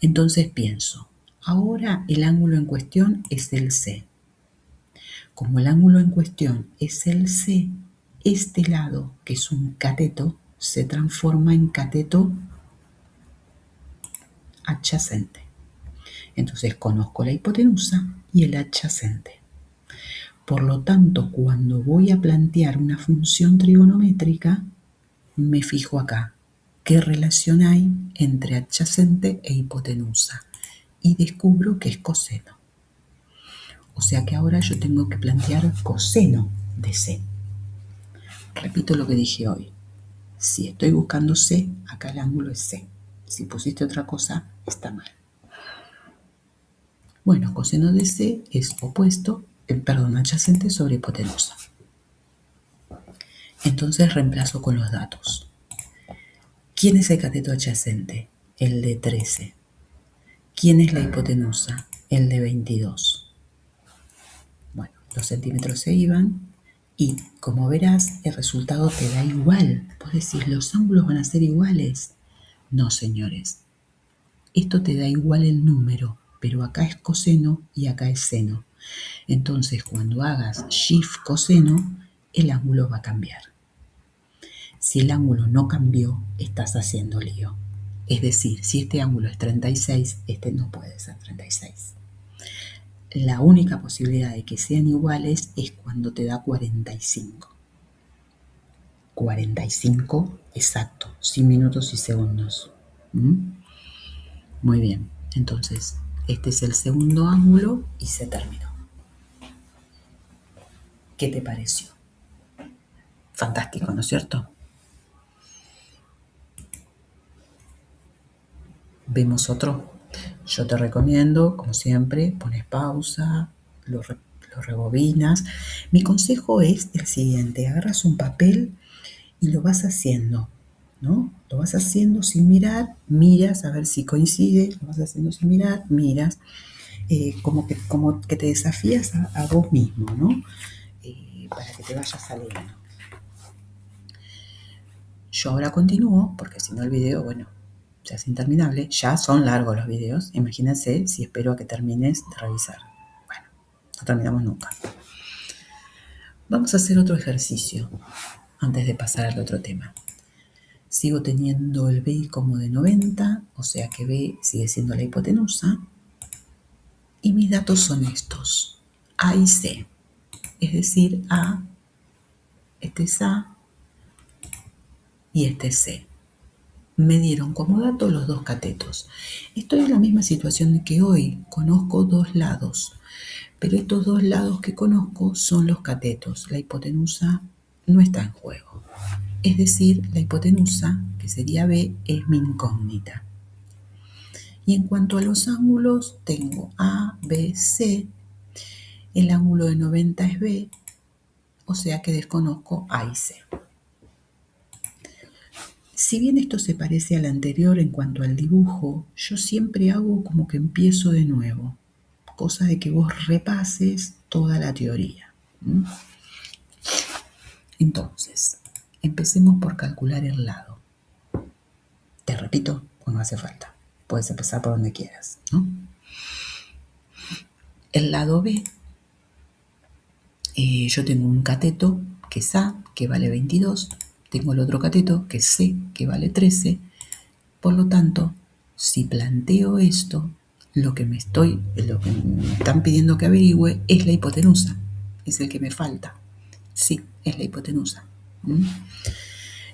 Speaker 1: Entonces pienso, ahora el ángulo en cuestión es el C. Como el ángulo en cuestión es el C, este lado, que es un cateto, se transforma en cateto adyacente. Entonces conozco la hipotenusa y el adyacente. Por lo tanto, cuando voy a plantear una función trigonométrica, me fijo acá. ¿Qué relación hay entre adyacente e hipotenusa? Y descubro que es coseno. O sea que ahora yo tengo que plantear coseno de C. Repito lo que dije hoy. Si estoy buscando C, acá el ángulo es C. Si pusiste otra cosa, está mal. Bueno, coseno de C es adyacente sobre hipotenusa. Entonces reemplazo con los datos. ¿Quién es el cateto adyacente? El de 13. ¿Quién es la hipotenusa? El de 22. Bueno, los centímetros se iban y, como verás, el resultado te da igual. Vos decís, los ángulos van a ser iguales. No, señores. Esto te da igual el número, pero acá es coseno y acá es seno. Entonces, cuando hagas shift coseno, el ángulo va a cambiar. Si el ángulo no cambió, estás haciendo lío. Es decir, si este ángulo es 36, este no puede ser 36. La única posibilidad de que sean iguales es cuando te da 45. 45 exacto, sin minutos y segundos. Muy bien, entonces este es el segundo ángulo y se terminó. ¿Qué te pareció? Fantástico, ¿no es cierto? Vemos otro. Yo te recomiendo, como siempre, pones pausa, lo rebobinas. Mi consejo es el siguiente: agarras un papel y lo vas haciendo, ¿no? Lo vas haciendo sin mirar, miras a ver si coincide, lo vas haciendo sin mirar, miras, como que te desafías a vos mismo, ¿no? Para que te vaya saliendo. Yo ahora continúo, porque si no el video, bueno, se hace interminable. Ya son largos los videos. Imagínense si espero a que termines de revisar. Bueno, no terminamos nunca. Vamos a hacer otro ejercicio antes de pasar al otro tema. Sigo teniendo el B como de 90, o sea que B sigue siendo la hipotenusa. Y mis datos son estos, A y C. Es decir, A, este es A y este es C. Me dieron como dato los dos catetos. Estoy en la misma situación que hoy. Conozco dos lados, pero estos dos lados que conozco son los catetos. La hipotenusa no está en juego. Es decir, la hipotenusa, que sería B, es mi incógnita. Y en cuanto a los ángulos, tengo A, B, C. El ángulo de 90 es B, o sea que desconozco A y C. Si bien esto se parece al anterior en cuanto al dibujo, yo siempre hago como que empiezo de nuevo, cosa de que vos repases toda la teoría. Entonces, empecemos por calcular el lado. Te repito, pues no hace falta. Puedes empezar por donde quieras, ¿no? El lado B, yo tengo un cateto que es A, que vale 22. Tengo el otro cateto que es C, que vale 13. Por lo tanto, si planteo esto, lo que me están pidiendo que averigüe es la hipotenusa. Es el que me falta. Sí, es la hipotenusa.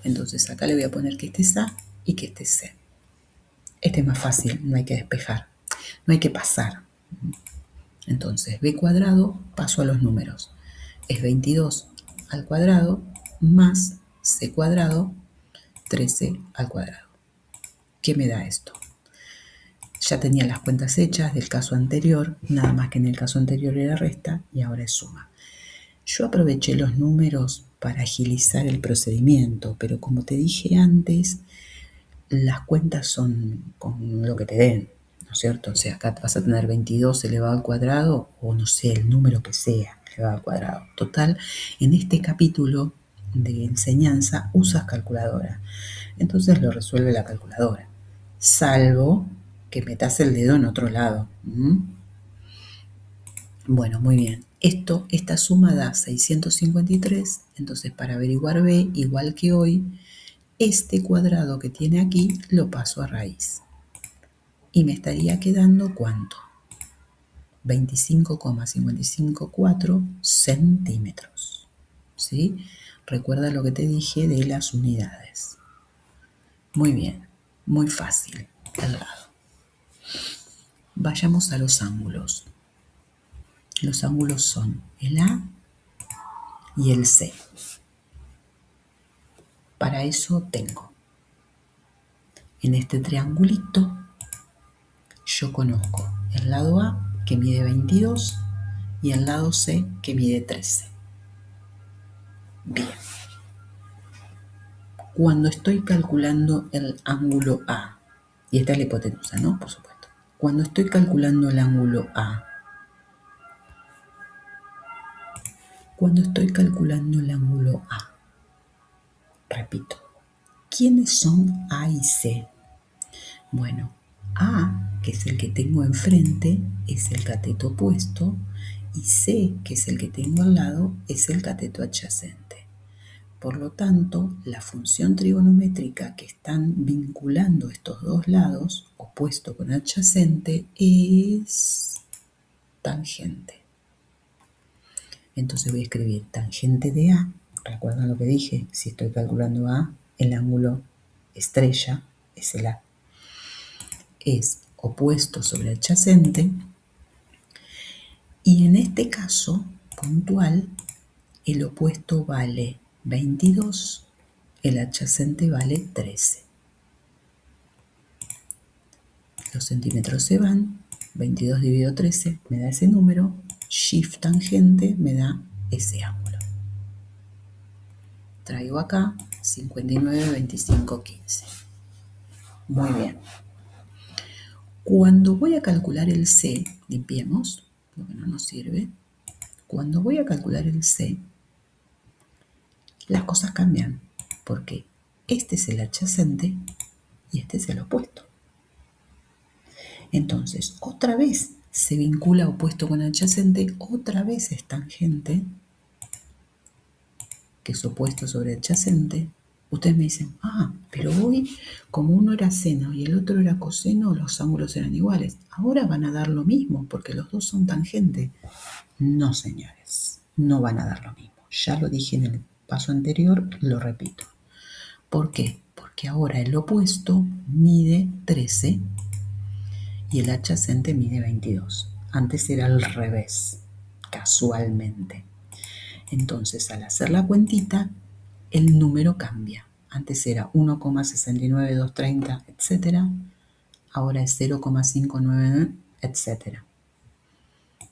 Speaker 1: Entonces acá le voy a poner que este es A y que este es C. Este es más fácil, no hay que despejar, no hay que pasar. Entonces B cuadrado, paso a los números. Es 22 al cuadrado más C cuadrado, 13 al cuadrado. ¿Qué me da esto? Ya tenía las cuentas hechas del caso anterior, nada más que en el caso anterior era resta y ahora es suma. Yo aproveché los números para agilizar el procedimiento, pero como te dije antes, las cuentas son con lo que te den, ¿no es cierto? O sea, acá vas a tener 22 elevado al cuadrado o no sé, el número que sea elevado al cuadrado. Total, en este capítulo de enseñanza usas calculadora, entonces lo resuelve la calculadora, salvo que metas el dedo en otro lado. Bueno, muy bien. Esta suma da 653, entonces para averiguar b igual que hoy, este cuadrado que tiene aquí lo paso a raíz. Y me estaría quedando ¿cuánto? 25,554 centímetros. ¿Sí? Recuerda lo que te dije de las unidades. Muy bien, muy fácil el lado. Vayamos a los ángulos. Los ángulos son el A y el C. Para eso tengo en este triangulito, yo conozco el lado A que mide 22 y el lado C que mide 13. Bien. Cuando estoy calculando el ángulo A, y esta es la hipotenusa, ¿no? Por supuesto. Cuando estoy calculando el ángulo A, repito, ¿quiénes son A y C? Bueno, A, que es el que tengo enfrente, es el cateto opuesto, y C, que es el que tengo al lado, es el cateto adyacente. Por lo tanto, la función trigonométrica que están vinculando estos dos lados, opuesto con adyacente, es tangente. Entonces voy a escribir tangente de A. ¿Recuerdan lo que dije? Si estoy calculando A, el ángulo estrella es el A. Es opuesto sobre adyacente. Y en este caso puntual, el opuesto vale 22, el adyacente vale 13. Los centímetros se van, 22 dividido 13 me da ese número, shift tangente me da ese ángulo. Traigo acá 59, 25, 15. Muy bien. Cuando voy a calcular el C, limpiemos, porque no nos sirve. Cuando voy a calcular el C, las cosas cambian, porque este es el adyacente y este es el opuesto. Entonces, otra vez se vincula opuesto con adyacente, otra vez es tangente, que es opuesto sobre adyacente. Ustedes me dicen, pero hoy, como uno era seno y el otro era coseno, los ángulos eran iguales. Ahora van a dar lo mismo, porque los dos son tangente. No, señores, no van a dar lo mismo. Ya lo dije en el paso anterior, lo repito. ¿Por qué? Porque ahora el opuesto mide 13 y el adyacente mide 22. Antes era al revés, casualmente. Entonces, al hacer la cuentita, el número cambia. Antes era 1,69230, etc. Ahora es 0,599, etc.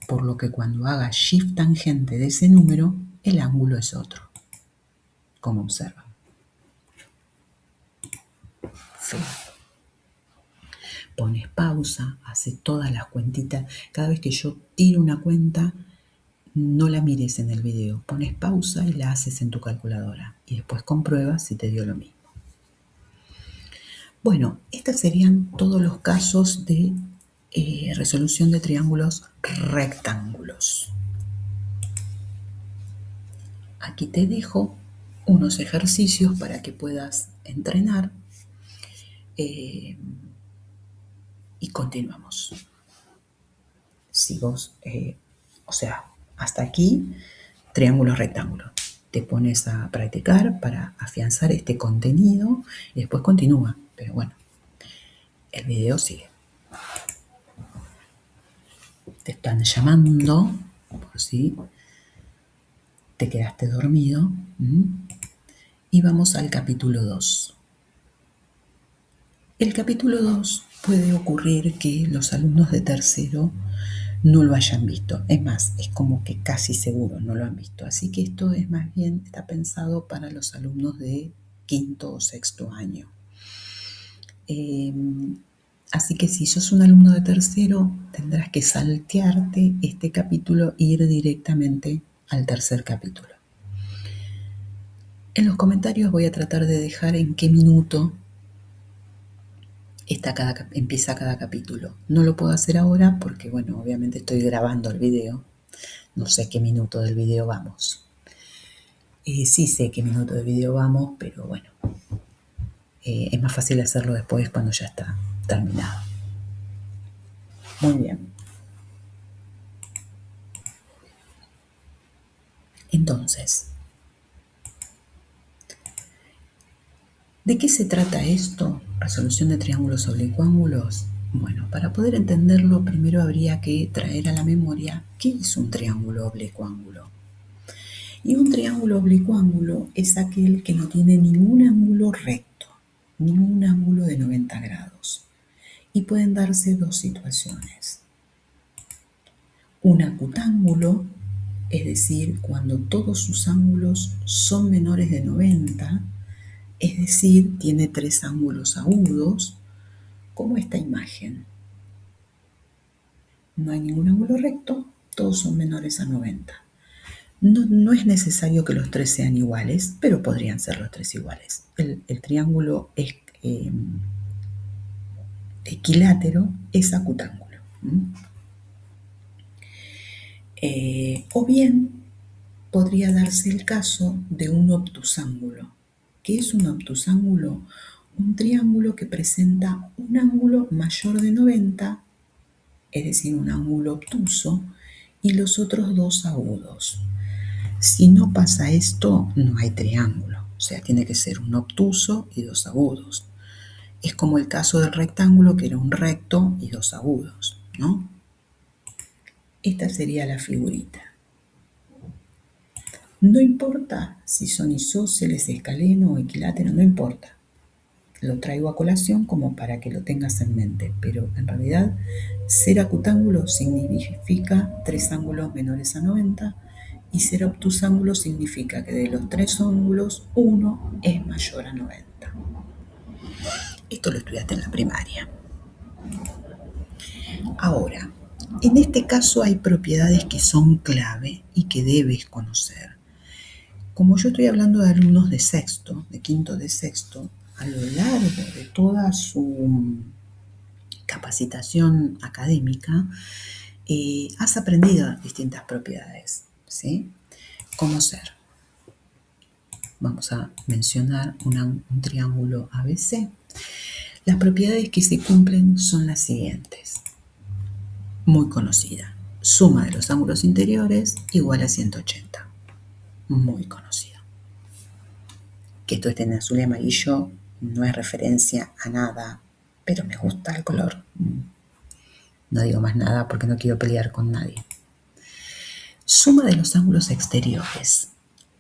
Speaker 1: Por lo que cuando haga shift tangente de ese número, el ángulo es otro. Como observan. Pones pausa, hace todas las cuentitas. Cada vez que yo tiro una cuenta, no la mires en el video. Pones pausa y la haces en tu calculadora. Y después compruebas si te dio lo mismo. Bueno, estos serían todos los casos de resolución de triángulos rectángulos. Aquí te dejo unos ejercicios para que puedas entrenar y continuamos. Si vos, hasta aquí, triángulos rectángulos. Te pones a practicar para afianzar este contenido y después continúa. Pero bueno, el video sigue. Te están llamando por si te quedaste dormido. Y vamos al capítulo 2. El capítulo 2 puede ocurrir que los alumnos de tercero no lo hayan visto. Es más, es como que casi seguro no lo han visto. Así que esto es más bien, está pensado para los alumnos de quinto o sexto año. Así que si sos un alumno de tercero, tendrás que saltearte este capítulo e ir directamente al tercer capítulo. En los comentarios voy a tratar de dejar en qué minuto empieza cada capítulo. No lo puedo hacer ahora porque, bueno, obviamente estoy grabando el video. No sé qué minuto del video vamos. Sí sé qué minuto del video vamos, pero bueno, es más fácil hacerlo después cuando ya está terminado. Muy bien. Entonces, ¿de qué se trata esto? Resolución de triángulos oblicuángulos. Bueno, para poder entenderlo, primero habría que traer a la memoria qué es un triángulo oblicuángulo. Y un triángulo oblicuángulo es aquel que no tiene ningún ángulo recto, ningún ángulo de 90 grados. Y pueden darse dos situaciones. Un acutángulo, es decir, cuando todos sus ángulos son menores de 90, es decir, tiene tres ángulos agudos, como esta imagen. No hay ningún ángulo recto, todos son menores a 90. No es necesario que los tres sean iguales, pero podrían ser los tres iguales. El triángulo equilátero es acutángulo. O bien podría darse el caso de un obtusángulo. ¿Qué es un obtusángulo? Un triángulo que presenta un ángulo mayor de 90, es decir, un ángulo obtuso, y los otros dos agudos. Si no pasa esto, no hay triángulo, o sea, tiene que ser un obtuso y dos agudos. Es como el caso del rectángulo, que era un recto y dos agudos, ¿no? Esta sería la figurita. No importa si son isósceles, escaleno o equilátero, no importa. Lo traigo a colación como para que lo tengas en mente, pero en realidad ser acutángulo significa tres ángulos menores a 90 y ser obtusángulo significa que de los tres ángulos uno es mayor a 90. Esto lo estudiaste en la primaria. Ahora, en este caso hay propiedades que son clave y que debes conocer. Como yo estoy hablando de alumnos de sexto, de quinto de sexto, a lo largo de toda su capacitación académica, has aprendido distintas propiedades, ¿sí? ¿Cómo ser? Vamos a mencionar un triángulo ABC. Las propiedades que se cumplen son las siguientes. Muy conocida. Suma de los ángulos interiores igual a 180. Muy conocida. Que esto esté en azul y amarillo no es referencia a nada, pero me gusta el color. No digo más nada porque no quiero pelear con nadie. Suma de los ángulos exteriores.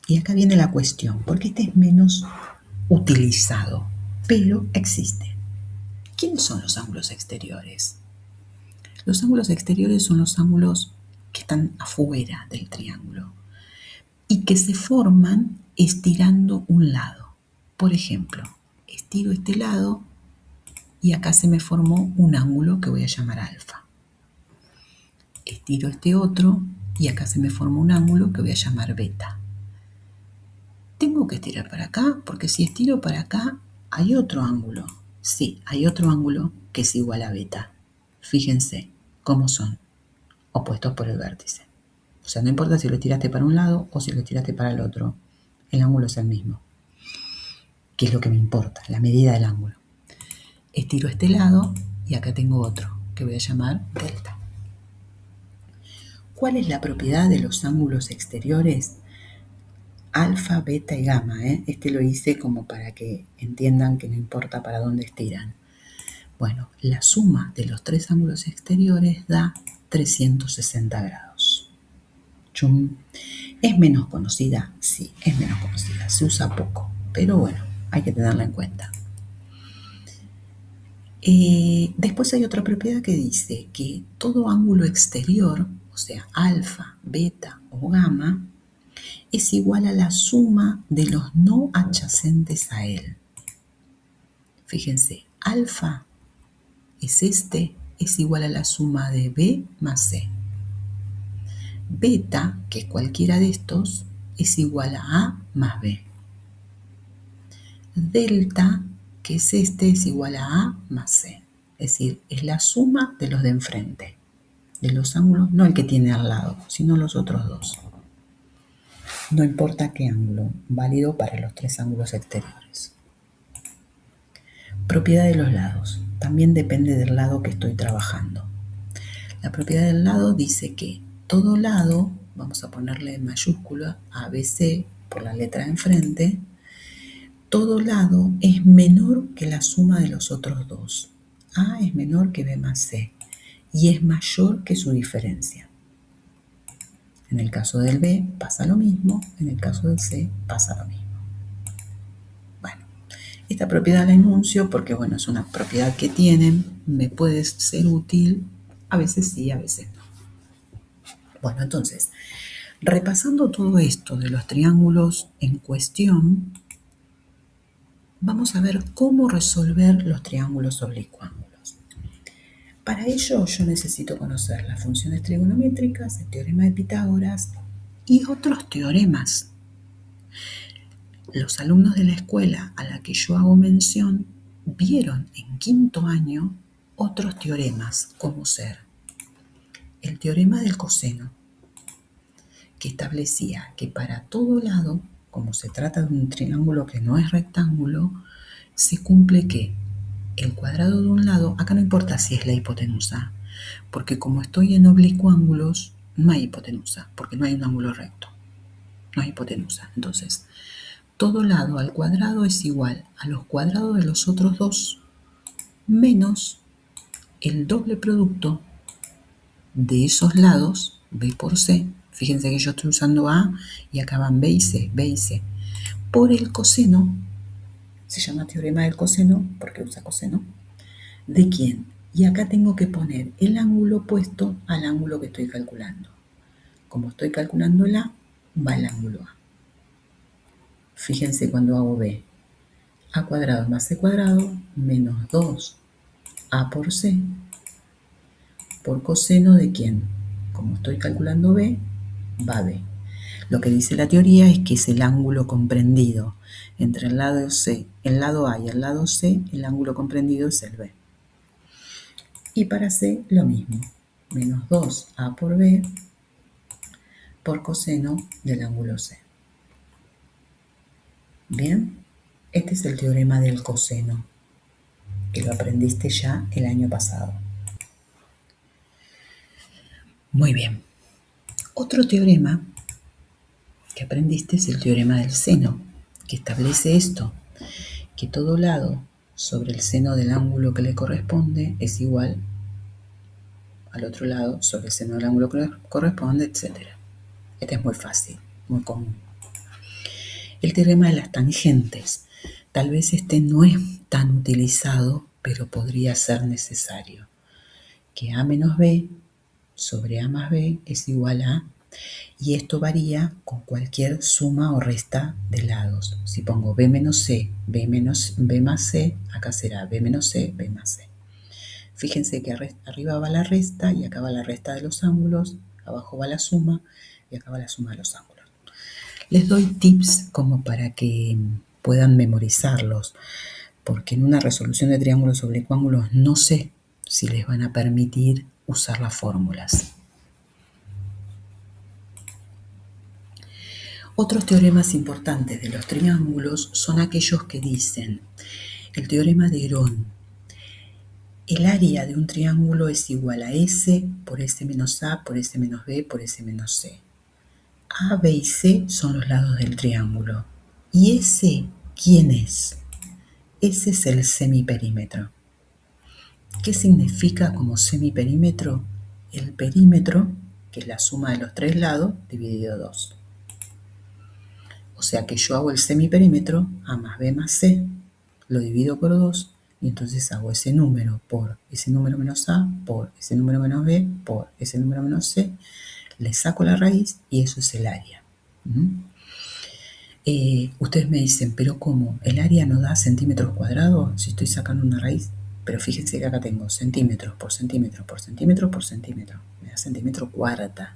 Speaker 1: Y acá viene la cuestión, porque este es menos utilizado, pero existe. ¿Quiénes son los ángulos exteriores? Los ángulos exteriores son los ángulos que están afuera del triángulo y que se forman estirando un lado. Por ejemplo, estiro este lado y acá se me formó un ángulo que voy a llamar alfa. Estiro este otro y acá se me formó un ángulo que voy a llamar beta. Tengo que estirar para acá porque si estiro para acá hay otro ángulo. Sí, hay otro ángulo que es igual a beta. Fíjense cómo son opuestos por el vértice. O sea, no importa si lo estiraste para un lado o si lo estiraste para el otro, el ángulo es el mismo. ¿Qué es lo que me importa? La medida del ángulo. Estiro este lado y acá tengo otro que voy a llamar delta. ¿Cuál es la propiedad de los ángulos exteriores? Alfa, beta y gamma. Este lo hice como para que entiendan que no importa para dónde estiran. Bueno, la suma de los tres ángulos exteriores da 360 grados. Chum. ¿Es menos conocida? Sí, es menos conocida. Se usa poco, pero bueno, hay que tenerla en cuenta. Después hay otra propiedad que dice que todo ángulo exterior, o sea, alfa, beta o gamma, es igual a la suma de los no adyacentes a él. Fíjense, alfa es igual a la suma de B más C. Beta, que es cualquiera de estos, es igual a A más B. Delta, que es es igual a A más C. Es decir, es la suma de los de enfrente. de los ángulos, no el que tiene al lado, sino los otros dos. No importa qué ángulo, válido para los tres ángulos exteriores. Propiedad de los lados. También depende del lado que estoy trabajando. La propiedad del lado dice que todo lado, vamos a ponerle en mayúscula ABC por la letra de enfrente, todo lado es menor que la suma de los otros dos. A es menor que B más C y es mayor que su diferencia. En el caso del B pasa lo mismo, en el caso del C pasa lo mismo. Bueno, esta propiedad la enuncio porque, bueno, es una propiedad que tienen, me puede ser útil, a veces sí, a veces no. Bueno, entonces, repasando todo esto de los triángulos en cuestión, vamos a ver cómo resolver los triángulos oblicuángulos. Para ello yo necesito conocer las funciones trigonométricas, el teorema de Pitágoras y otros teoremas. Los alumnos de la escuela a la que yo hago mención vieron en quinto año otros teoremas, como ser el teorema del coseno, que establecía que para todo lado, como se trata de un triángulo que no es rectángulo, se cumple que el cuadrado de un lado, acá no importa si es la hipotenusa, porque como estoy en oblicuángulos, no hay hipotenusa, porque no hay un ángulo recto, no hay hipotenusa. Entonces, todo lado al cuadrado es igual a los cuadrados de los otros dos, menos el doble producto de esos lados, B por C. Fíjense que yo estoy usando A y acá van B y C, B y C, por el coseno. Se llama teorema del coseno porque usa coseno. ¿De quién? Y acá tengo que poner el ángulo opuesto al ángulo que estoy calculando. Como estoy calculando el A, va el ángulo A. Fíjense cuando hago B. A cuadrado más C cuadrado menos 2A por C por coseno de quién. Como estoy calculando B, va B. Lo que dice la teoría es que es el ángulo comprendido entre el lado C, el lado A y el lado C, el ángulo comprendido es el B. Y para C lo mismo, menos 2A por B por coseno del ángulo C. Bien, este es el teorema del coseno, que lo aprendiste ya el año pasado. Muy bien. Otro teorema que aprendiste es el teorema del seno, que establece esto, que todo lado sobre el seno del ángulo que le corresponde es igual al otro lado sobre el seno del ángulo que le corresponde, etc. Este es muy fácil, muy común. El teorema de las tangentes. Tal vez este no es tan utilizado, pero podría ser necesario. Que A menos B sobre A más B es igual a, y esto varía con cualquier suma o resta de lados. Si pongo B menos C, B más C, acá será B menos C, B más C. Fíjense que arriba va la resta y acá va la resta de los ángulos, abajo va la suma y acá va la suma de los ángulos. Les doy tips como para que puedan memorizarlos, porque en una resolución de triángulos oblicuángulos no sé si les van a permitir usar las fórmulas. Otros teoremas importantes de los triángulos son aquellos que dicen el teorema de Herón. El área de un triángulo es igual a S por S menos A por S menos B por S menos C. A, B y C son los lados del triángulo. ¿Y S quién es? Ese es el semiperímetro. ¿Qué significa como semiperímetro? El perímetro, que es la suma de los tres lados, dividido 2. O sea que yo hago el semiperímetro, A más B más C, lo divido por 2, y entonces hago ese número por ese número menos A, por ese número menos B, por ese número menos C, le saco la raíz y eso es el área. Ustedes me dicen, pero ¿cómo? ¿El área no da centímetros cuadrados si estoy sacando una raíz? Pero fíjense que acá tengo centímetros por centímetro por centímetro por centímetro. Me da centímetro cuarta.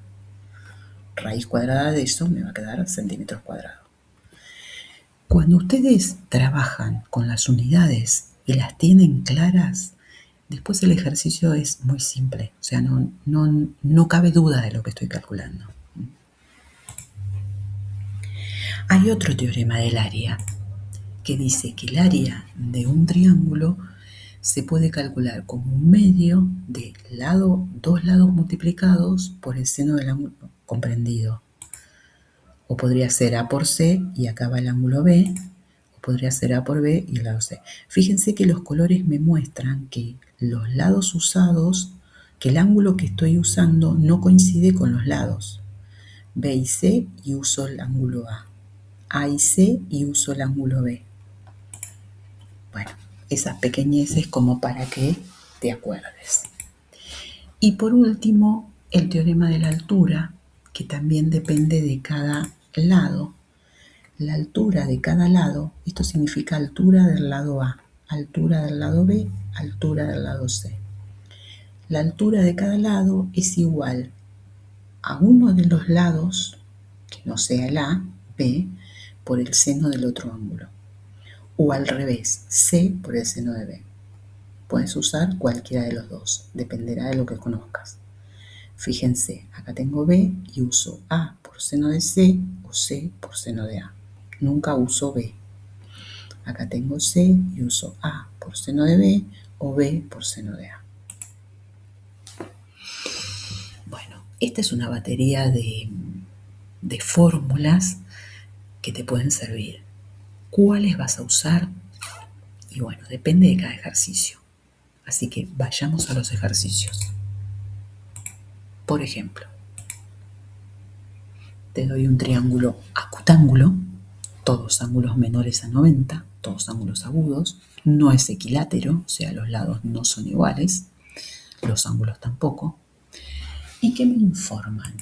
Speaker 1: Raíz cuadrada de eso me va a quedar centímetros cuadrados. Cuando ustedes trabajan con las unidades y las tienen claras, Después el ejercicio es muy simple, o sea, no cabe duda de lo que estoy calculando. Hay otro teorema del área que dice que el área de un triángulo se puede calcular como un medio de dos lados multiplicados por el seno del ángulo comprendido. O podría ser A por C y acá va el ángulo B, o podría ser A por B y el lado C. Fíjense que los colores me muestran que los lados usados, que el ángulo que estoy usando no coincide con los lados. B y C y uso el ángulo A y C y uso el ángulo B. Bueno, esas pequeñeces como para que te acuerdes. Y por último, el teorema de la altura, que también depende de cada lado. La altura de cada lado, esto significa altura del lado A, altura del lado B, altura del lado C. La altura de cada lado es igual a uno de los lados, que no sea el A, B, por el seno del otro ángulo. O al revés, C por el seno de B. Puedes usar cualquiera de los dos, dependerá de lo que conozcas. Fíjense, acá tengo B y uso A por seno de C o C por seno de A. Nunca uso B. Acá tengo C y uso A por seno de B o B por seno de A. Bueno, esta es una batería de fórmulas que te pueden servir. ¿Cuáles vas a usar? Y bueno, depende de cada ejercicio. Así que vayamos a los ejercicios. Por ejemplo, te doy un triángulo acutángulo, todos ángulos menores a 90, todos ángulos agudos, no es equilátero, o sea, los lados no son iguales, los ángulos tampoco. ¿Y qué me informan?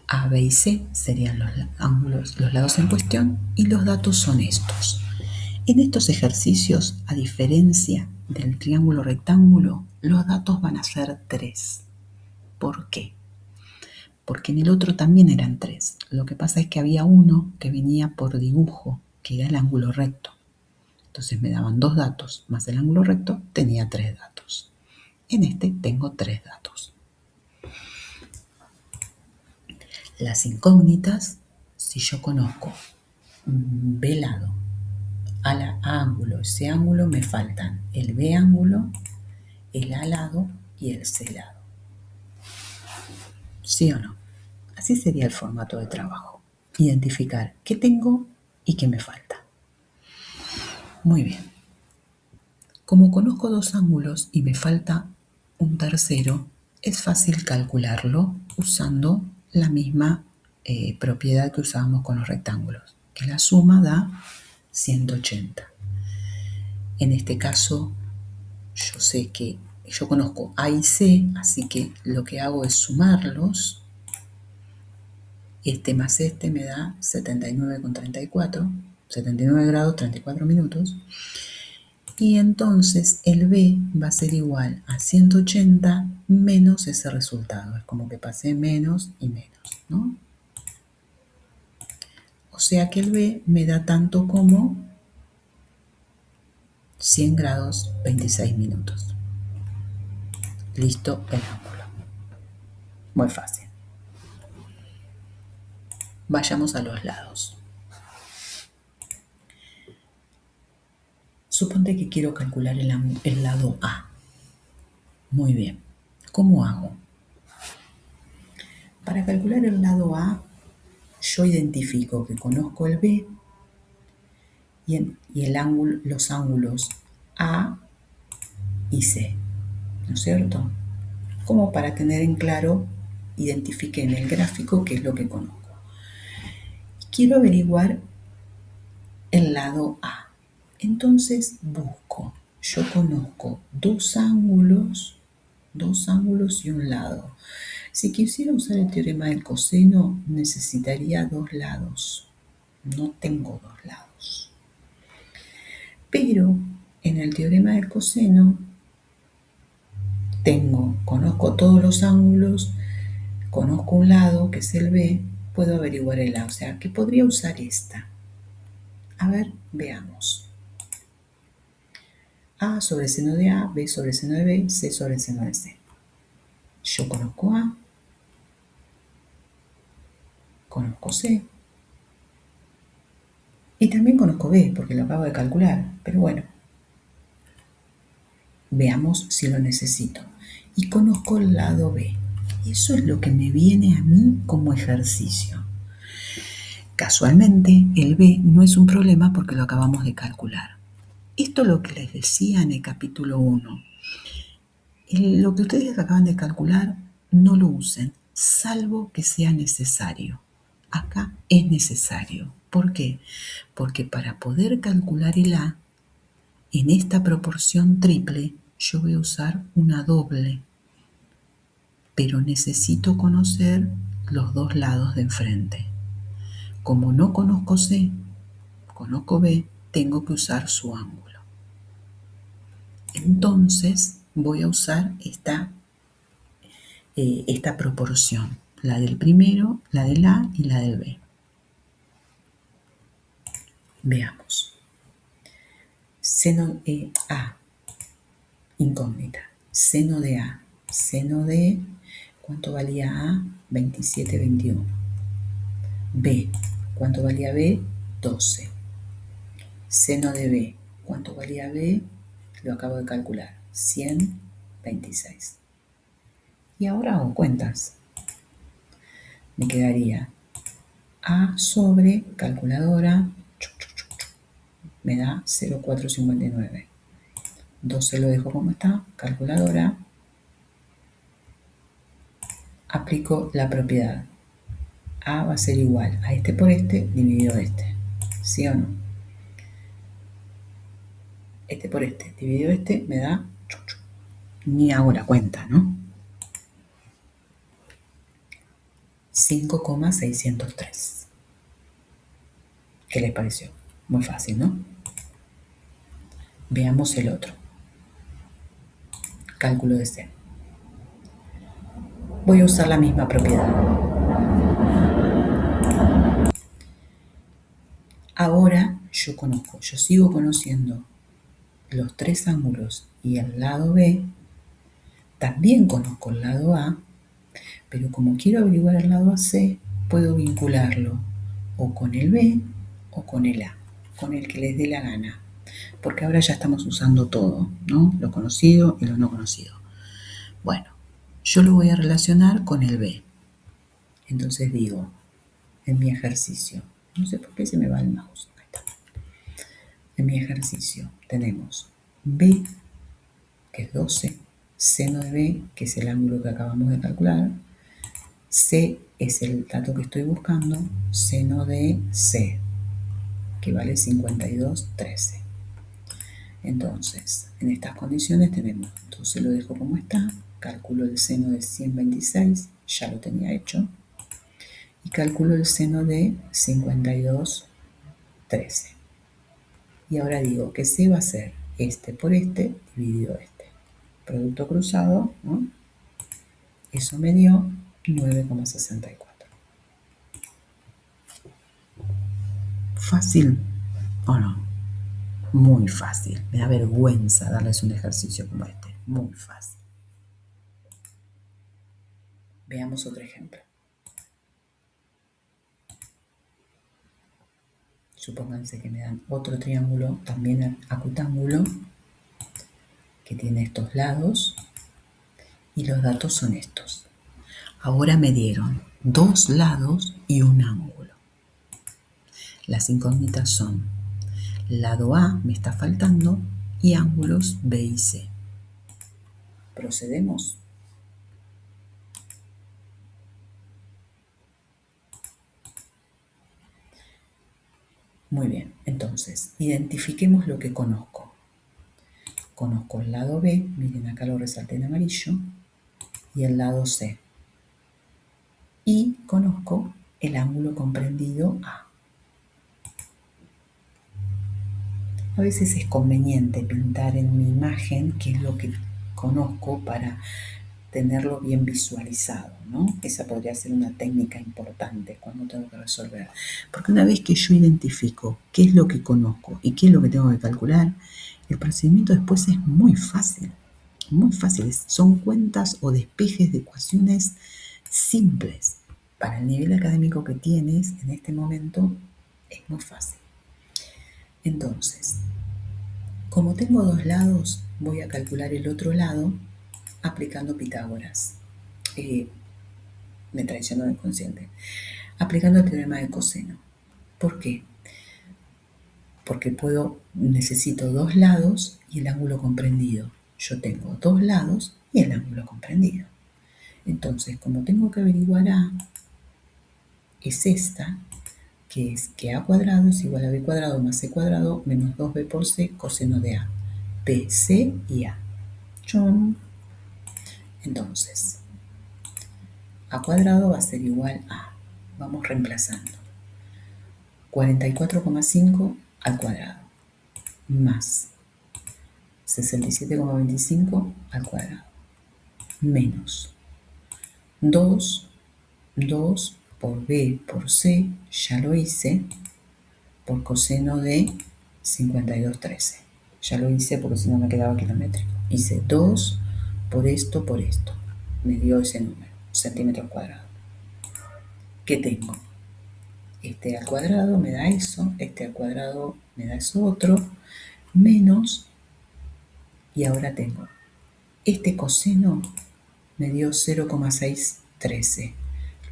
Speaker 1: A, B y C serían los lados en cuestión y los datos son estos. En estos ejercicios, a diferencia del triángulo rectángulo, los datos van a ser 3. ¿Por qué? Porque en el otro también eran 3. Lo que pasa es que había uno que venía por dibujo, que era el ángulo recto. Entonces me daban 2 datos más el ángulo recto, tenía 3 datos. En este tengo 3 datos. Las incógnitas, si yo conozco B lado, A ángulo, C ángulo, me faltan el B ángulo, el A lado y el C lado. ¿Sí o no? Así sería el formato de trabajo. Identificar qué tengo y qué me falta. Muy bien. Como conozco 2 ángulos y me falta un tercero, es fácil calcularlo usando la misma propiedad que usábamos con los rectángulos, que la suma da 180. En este caso, yo sé que yo conozco A y C, así que lo que hago es sumarlos. Este más este me da 79,34, 79 grados, 34 minutos. Y entonces el B va a ser igual a 180 menos ese resultado. Es como que pasé menos y menos, ¿no? O sea que el B me da tanto como 100 grados 26 minutos. Listo el ángulo. Muy fácil. Vayamos a los lados. Suponte que quiero calcular el lado A. Muy bien. ¿Cómo hago? Para calcular el lado A, yo identifico que conozco el B y los ángulos A y C, ¿no es cierto? Como para tener en claro, identifique en el gráfico qué es lo que conozco. Quiero averiguar el lado A. Entonces busco, yo conozco 2 ángulos y un lado. Si quisiera usar el teorema del coseno, necesitaría 2 lados. No tengo 2 lados. Pero en el teorema del coseno conozco todos los ángulos, conozco un lado que es el B, puedo averiguar el A. O sea, que podría usar esta. A ver, veamos. A sobre seno de A, B sobre seno de B, C sobre seno de C. Yo conozco A, conozco C y también conozco B porque lo acabo de calcular, pero bueno, veamos si lo necesito. Y conozco el lado B. Eso es lo que me viene a mí como ejercicio. Casualmente, el B no es un problema porque lo acabamos de calcular. Esto es lo que les decía en el capítulo 1. Lo que ustedes acaban de calcular, no lo usen, salvo que sea necesario. Acá es necesario. ¿Por qué? Porque para poder calcular el A, en esta proporción triple, yo voy a usar una doble. Pero necesito conocer los dos lados de enfrente. Como no conozco C, conozco B, tengo que usar su ángulo. Entonces voy a usar esta proporción, la del primero, la del A y la del B. Veamos. Seno de A, incógnita. Seno de A, seno de, ¿cuánto valía A? 27,21. B, ¿cuánto valía B? 12. Seno de B, ¿cuánto valía B? Lo acabo de calcular, 126. Y ahora hago cuentas. Me quedaría A sobre calculadora, me da 0,459. 12 lo dejo como está, calculadora. Aplico la propiedad. A va a ser igual a este por este dividido este. ¿Sí o no? Este por este dividido este me da, ni hago la cuenta, ¿no? 5,603. ¿Qué les pareció? Muy fácil, ¿no? Veamos el otro. Cálculo de C. Voy a usar la misma propiedad. Ahora yo sigo conociendo los tres ángulos y el lado B. También conozco el lado A, pero como quiero averiguar el lado AC, puedo vincularlo o con el B o con el A, con el que les dé la gana. Porque ahora ya estamos usando todo, ¿no? Lo conocido y lo no conocido. Bueno, yo lo voy a relacionar con el B. Entonces digo, en mi ejercicio, no sé por qué se me va el mouse. Ahí está. En mi ejercicio tenemos B, que es 12, seno de B, que es el ángulo que acabamos de calcular, C es el dato que estoy buscando, seno de C, que vale 52,13. Entonces, en estas condiciones tenemos, entonces lo dejo como está, calculo el seno de 126, ya lo tenía hecho, y calculo el seno de 52,13. Y ahora digo que C va a ser este por este dividido este. Producto cruzado, ¿no? Eso me dio 9,64. ¿Fácil o no? Muy fácil. Me da vergüenza darles un ejercicio como este. Muy fácil. Veamos otro ejemplo. Supónganse que me dan otro triángulo, también acutángulo, que tiene estos lados, y los datos son estos. Ahora me dieron dos lados y un ángulo. Las incógnitas son, lado A me está faltando y ángulos B y C. ¿Procedemos? Muy bien, entonces, identifiquemos lo que conozco. Conozco el lado B, miren acá lo resalté en amarillo, y el lado C. Y conozco el ángulo comprendido A. A veces es conveniente pintar en mi imagen qué es lo que conozco para tenerlo bien visualizado, ¿no? Esa podría ser una técnica importante cuando tengo que resolver. Porque una vez que yo identifico qué es lo que conozco y qué es lo que tengo que calcular, el procedimiento después es muy fácil. Muy fáciles. Son cuentas o despejes de ecuaciones simples. Para el nivel académico que tienes en este momento es muy fácil. Entonces, como tengo dos lados, voy a calcular el otro lado aplicando Pitágoras. Me traicionó el inconsciente. Aplicando el teorema de coseno. ¿Por qué? Porque necesito dos lados y el ángulo comprendido. Yo tengo dos lados y el ángulo comprendido. Entonces, como tengo que averiguar A, es esta, que es que A cuadrado es igual a B cuadrado más C cuadrado menos 2B por C coseno de A. B, C y A. Chum. Entonces, A cuadrado va a ser igual a, vamos reemplazando, 44,5 al cuadrado más 67,25 al cuadrado menos 2 por B por C, ya lo hice, por coseno de 52,13. Ya lo hice porque si no me quedaba kilométrico. Hice 2 por esto, me dio ese número, centímetros cuadrados. ¿Qué tengo? Este al cuadrado me da eso, este al cuadrado me da eso otro, menos, y ahora tengo, este coseno me dio 0,613.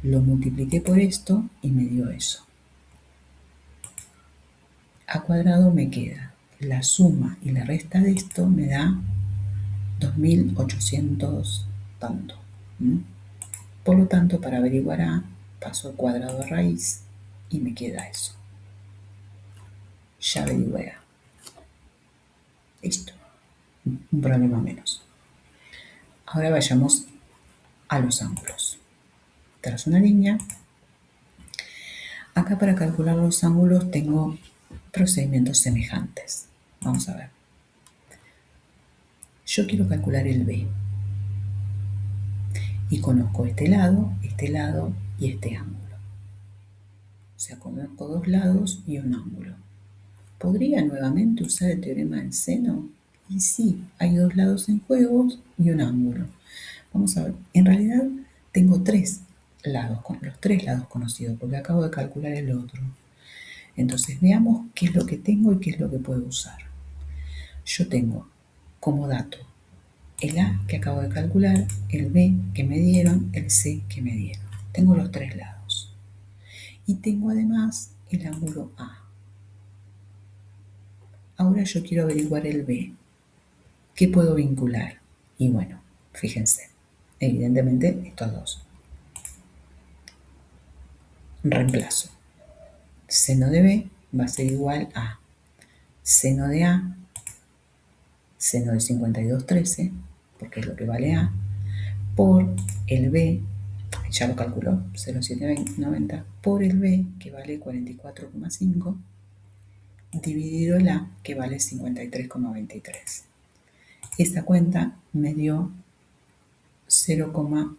Speaker 1: Lo multipliqué por esto y me dio eso. A cuadrado me queda la suma y la resta de esto me da 2800 tanto. Por lo tanto, para averiguar A, paso al cuadrado de raíz y me queda eso. Ya averigué A. Listo. Un problema menos. Ahora vayamos a los ángulos. Trazo una línea. Acá para calcular los ángulos tengo procedimientos semejantes. Vamos a ver. Yo quiero calcular el B. Y conozco este lado y este ángulo. O sea, conozco dos lados y un ángulo. ¿Podría nuevamente usar el teorema del seno? Y sí, hay dos lados en juego y un ángulo. Vamos a ver, en realidad tengo tres lados, los tres lados conocidos, porque acabo de calcular el otro. Entonces veamos qué es lo que tengo y qué es lo que puedo usar. Yo tengo como dato el A que acabo de calcular, el B que me dieron, el C que me dieron. Tengo los tres lados. Y tengo además el ángulo A. Ahora yo quiero averiguar el B. ¿Qué puedo vincular? Y bueno, fíjense, evidentemente estos dos. Reemplazo. Seno de B va a ser igual a seno de A, seno de 52,13, porque es lo que vale A, por el B, ya lo calculó, 0,790, por el B, que vale 44,5, dividido el A, que vale 53,23. Esta cuenta me dio 0,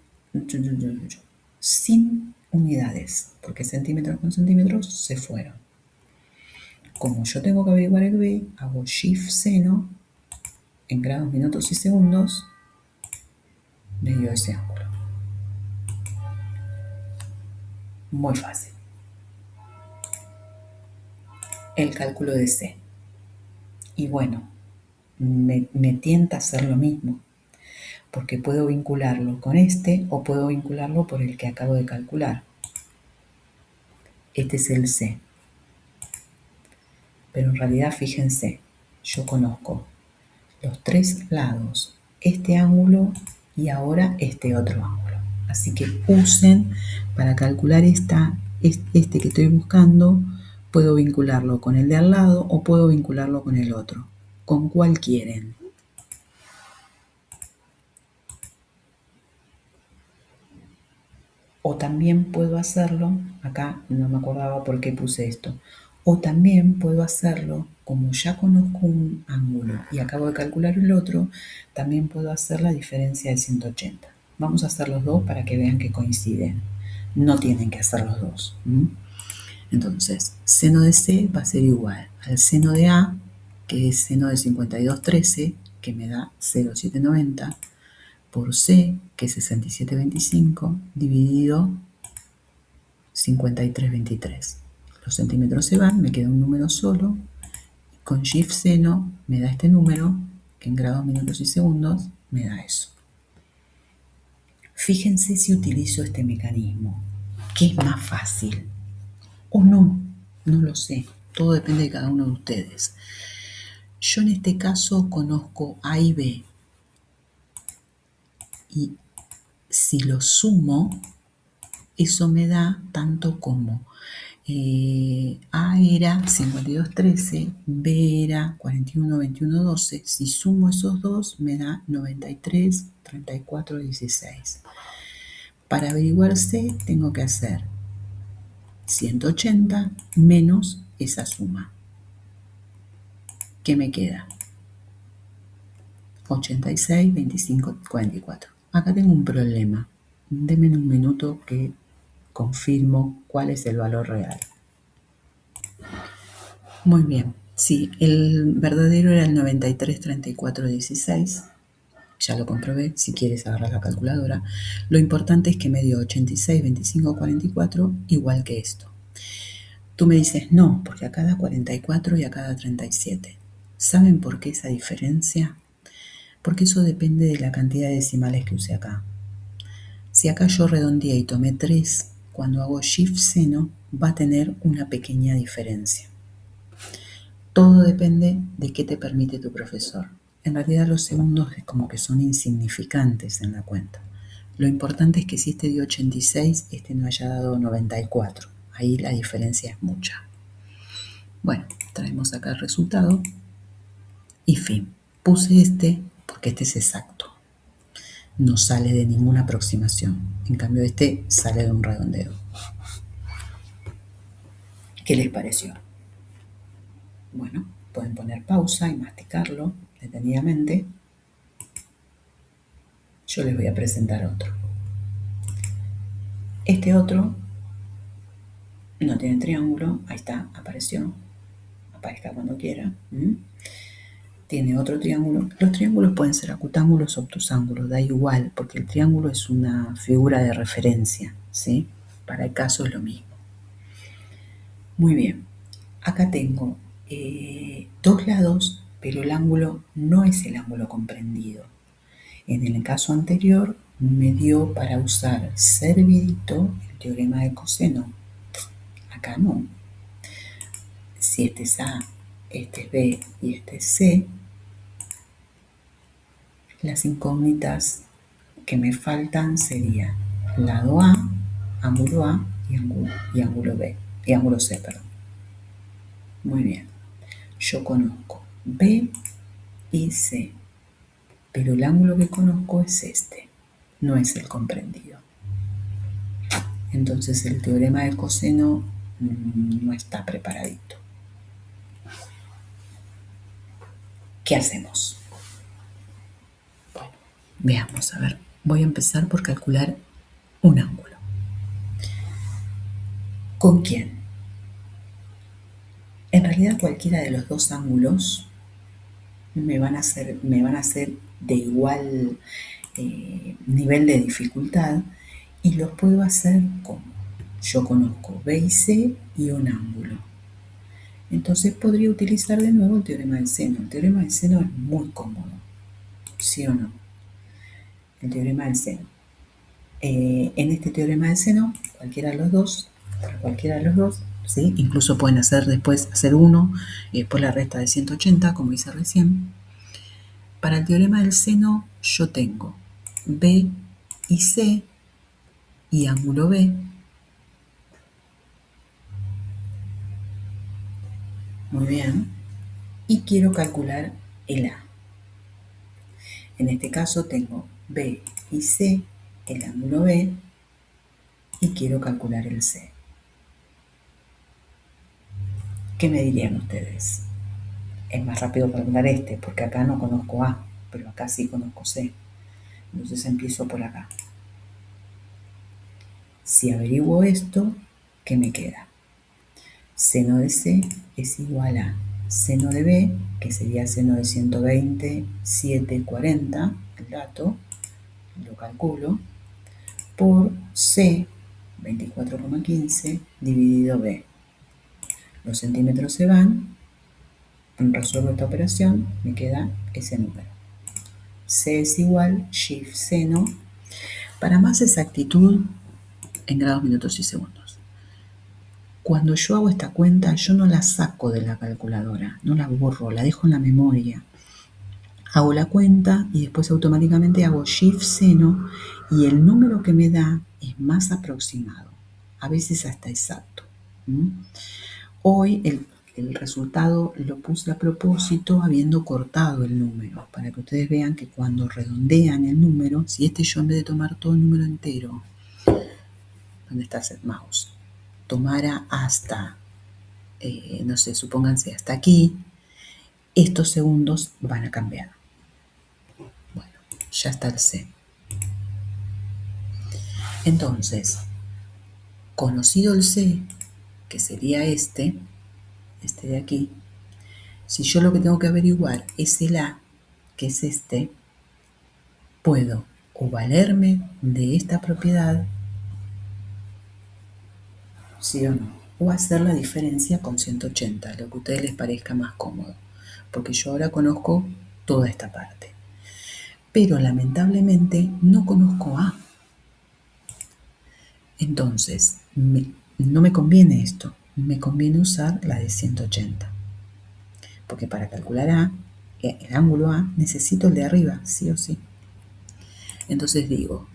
Speaker 1: sin unidades, porque centímetros con centímetros se fueron. Como yo tengo que averiguar el B, hago shift seno en grados, minutos y segundos, me dio ese ángulo. Muy fácil. El cálculo de C. Y bueno, me tienta hacer lo mismo, porque puedo vincularlo con este o puedo vincularlo por el que acabo de calcular. Este es el C. Pero en realidad, fíjense, yo conozco los tres lados, este ángulo y ahora este otro ángulo. Así que usen para calcular este que estoy buscando, puedo vincularlo con el de al lado o puedo vincularlo con el otro. ¿Con cuál quieren? O también puedo hacerlo, acá no me acordaba por qué puse esto, o también puedo hacerlo, como ya conozco un ángulo y acabo de calcular el otro, también puedo hacer la diferencia de 180. Vamos a hacer los dos para que vean que coinciden. No tienen que hacer los dos. Entonces, seno de C va a ser igual al seno de A, que es seno de 52,13, que me da 0,790, por C, que es 67,25, dividido 53,23. Los centímetros se van, me queda un número solo. Con shift seno me da este número, que en grados, minutos y segundos me da eso. Fíjense si utilizo este mecanismo, que es más fácil. O no, no lo sé. Todo depende de cada uno de ustedes. Yo en este caso conozco A y B. Y si lo sumo, eso me da tanto como A era 52,13, B era 41,21,12. Si sumo esos dos, me da 93,34,16. Para averiguar C, tengo que hacer 180 menos esa suma. ¿Qué me queda? 86, 25, 44. Acá tengo un problema. Denme un minuto que confirmo cuál es el valor real. Muy bien. Sí, el verdadero era el 93,34,16. Ya lo comprobé. Si quieres agarrar la calculadora. Lo importante es que me dio 86, 25, 44 igual que esto. Tú me dices no, porque acá da 44 y acá da 37. ¿Saben por qué esa diferencia? Porque eso depende de la cantidad de decimales que use acá. Si acá yo redondeé y tomé 3, cuando hago shift seno va a tener una pequeña diferencia. Todo depende de qué te permite tu profesor. En realidad los segundos es como que son insignificantes en la cuenta. Lo importante es que si este dio 86, este no haya dado 94. Ahí la diferencia es mucha. Bueno, traemos acá el resultado y fin. Puse este porque este es exacto. No sale de ninguna aproximación. En cambio este sale de un redondeo. ¿Qué les pareció? Bueno, pueden poner pausa y masticarlo detenidamente. Yo les voy a presentar otro. Este otro no tiene triángulo. Ahí está, apareció. Aparezca cuando quiera. Tiene otro triángulo. Los triángulos pueden ser acutángulos o obtusángulos, da igual, porque el triángulo es una figura de referencia, ¿sí? Para el caso es lo mismo. Muy bien, acá tengo dos lados, pero el ángulo no es el ángulo comprendido. En el caso anterior me dio para usar servidito el teorema de coseno. Acá no. Si este es A, este es B y este es C, las incógnitas que me faltan serían lado A, ángulo A y ángulo B, y ángulo C, perdón. Muy bien. Yo conozco B y C, pero el ángulo que conozco es este, no es el comprendido. Entonces el teorema del coseno no está preparadito. ¿Qué hacemos? Bueno, veamos, a ver. Voy a empezar por calcular un ángulo. ¿Con quién? En realidad cualquiera de los dos ángulos me van a ser de igual nivel de dificultad y los puedo hacer como yo conozco B y C y un ángulo. Entonces podría utilizar de nuevo el teorema del seno. El teorema del seno es muy cómodo, ¿sí o no? El teorema del seno. En este teorema del seno, cualquiera de los dos, ¿sí? Incluso pueden después hacer uno y después la resta de 180, como hice recién. Para el teorema del seno yo tengo B y C y ángulo B. Muy bien. Y quiero calcular el A. En este caso tengo B y C, el ángulo B, y quiero calcular el C. ¿Qué me dirían ustedes? Es más rápido calcular este, porque acá no conozco A, pero acá sí conozco C. Entonces empiezo por acá. Si averiguo esto, ¿qué me queda? Seno de C es igual a seno de B, que sería seno de 120, 740, el dato, lo calculo, por C, 24,15, dividido B. Los centímetros se van, resuelvo esta operación, me queda ese número. C es igual, shift seno, para más exactitud, en grados, minutos y segundos. Cuando yo hago esta cuenta, yo no la saco de la calculadora, no la borro, la dejo en la memoria. Hago la cuenta y después automáticamente hago shift seno y el número que me da es más aproximado, a veces hasta exacto. Hoy el resultado lo puse a propósito habiendo cortado el número, para que ustedes vean que cuando redondean el número, si yo en vez de tomar todo el número entero, ¿dónde está el mouse? Tomara hasta, no sé, supónganse hasta aquí, estos segundos van a cambiar. Bueno, ya está el C. Entonces, conocido el C, que sería este de aquí, si yo lo que tengo que averiguar es el A, que es este, puedo o valerme de esta propiedad, sí o no, o hacer la diferencia con 180, lo que a ustedes les parezca más cómodo, porque yo ahora conozco toda esta parte. Pero lamentablemente no conozco A. Entonces, no me conviene esto, me conviene usar la de 180. Porque para calcular A, el ángulo A, necesito el de arriba, sí o sí. Entonces digo,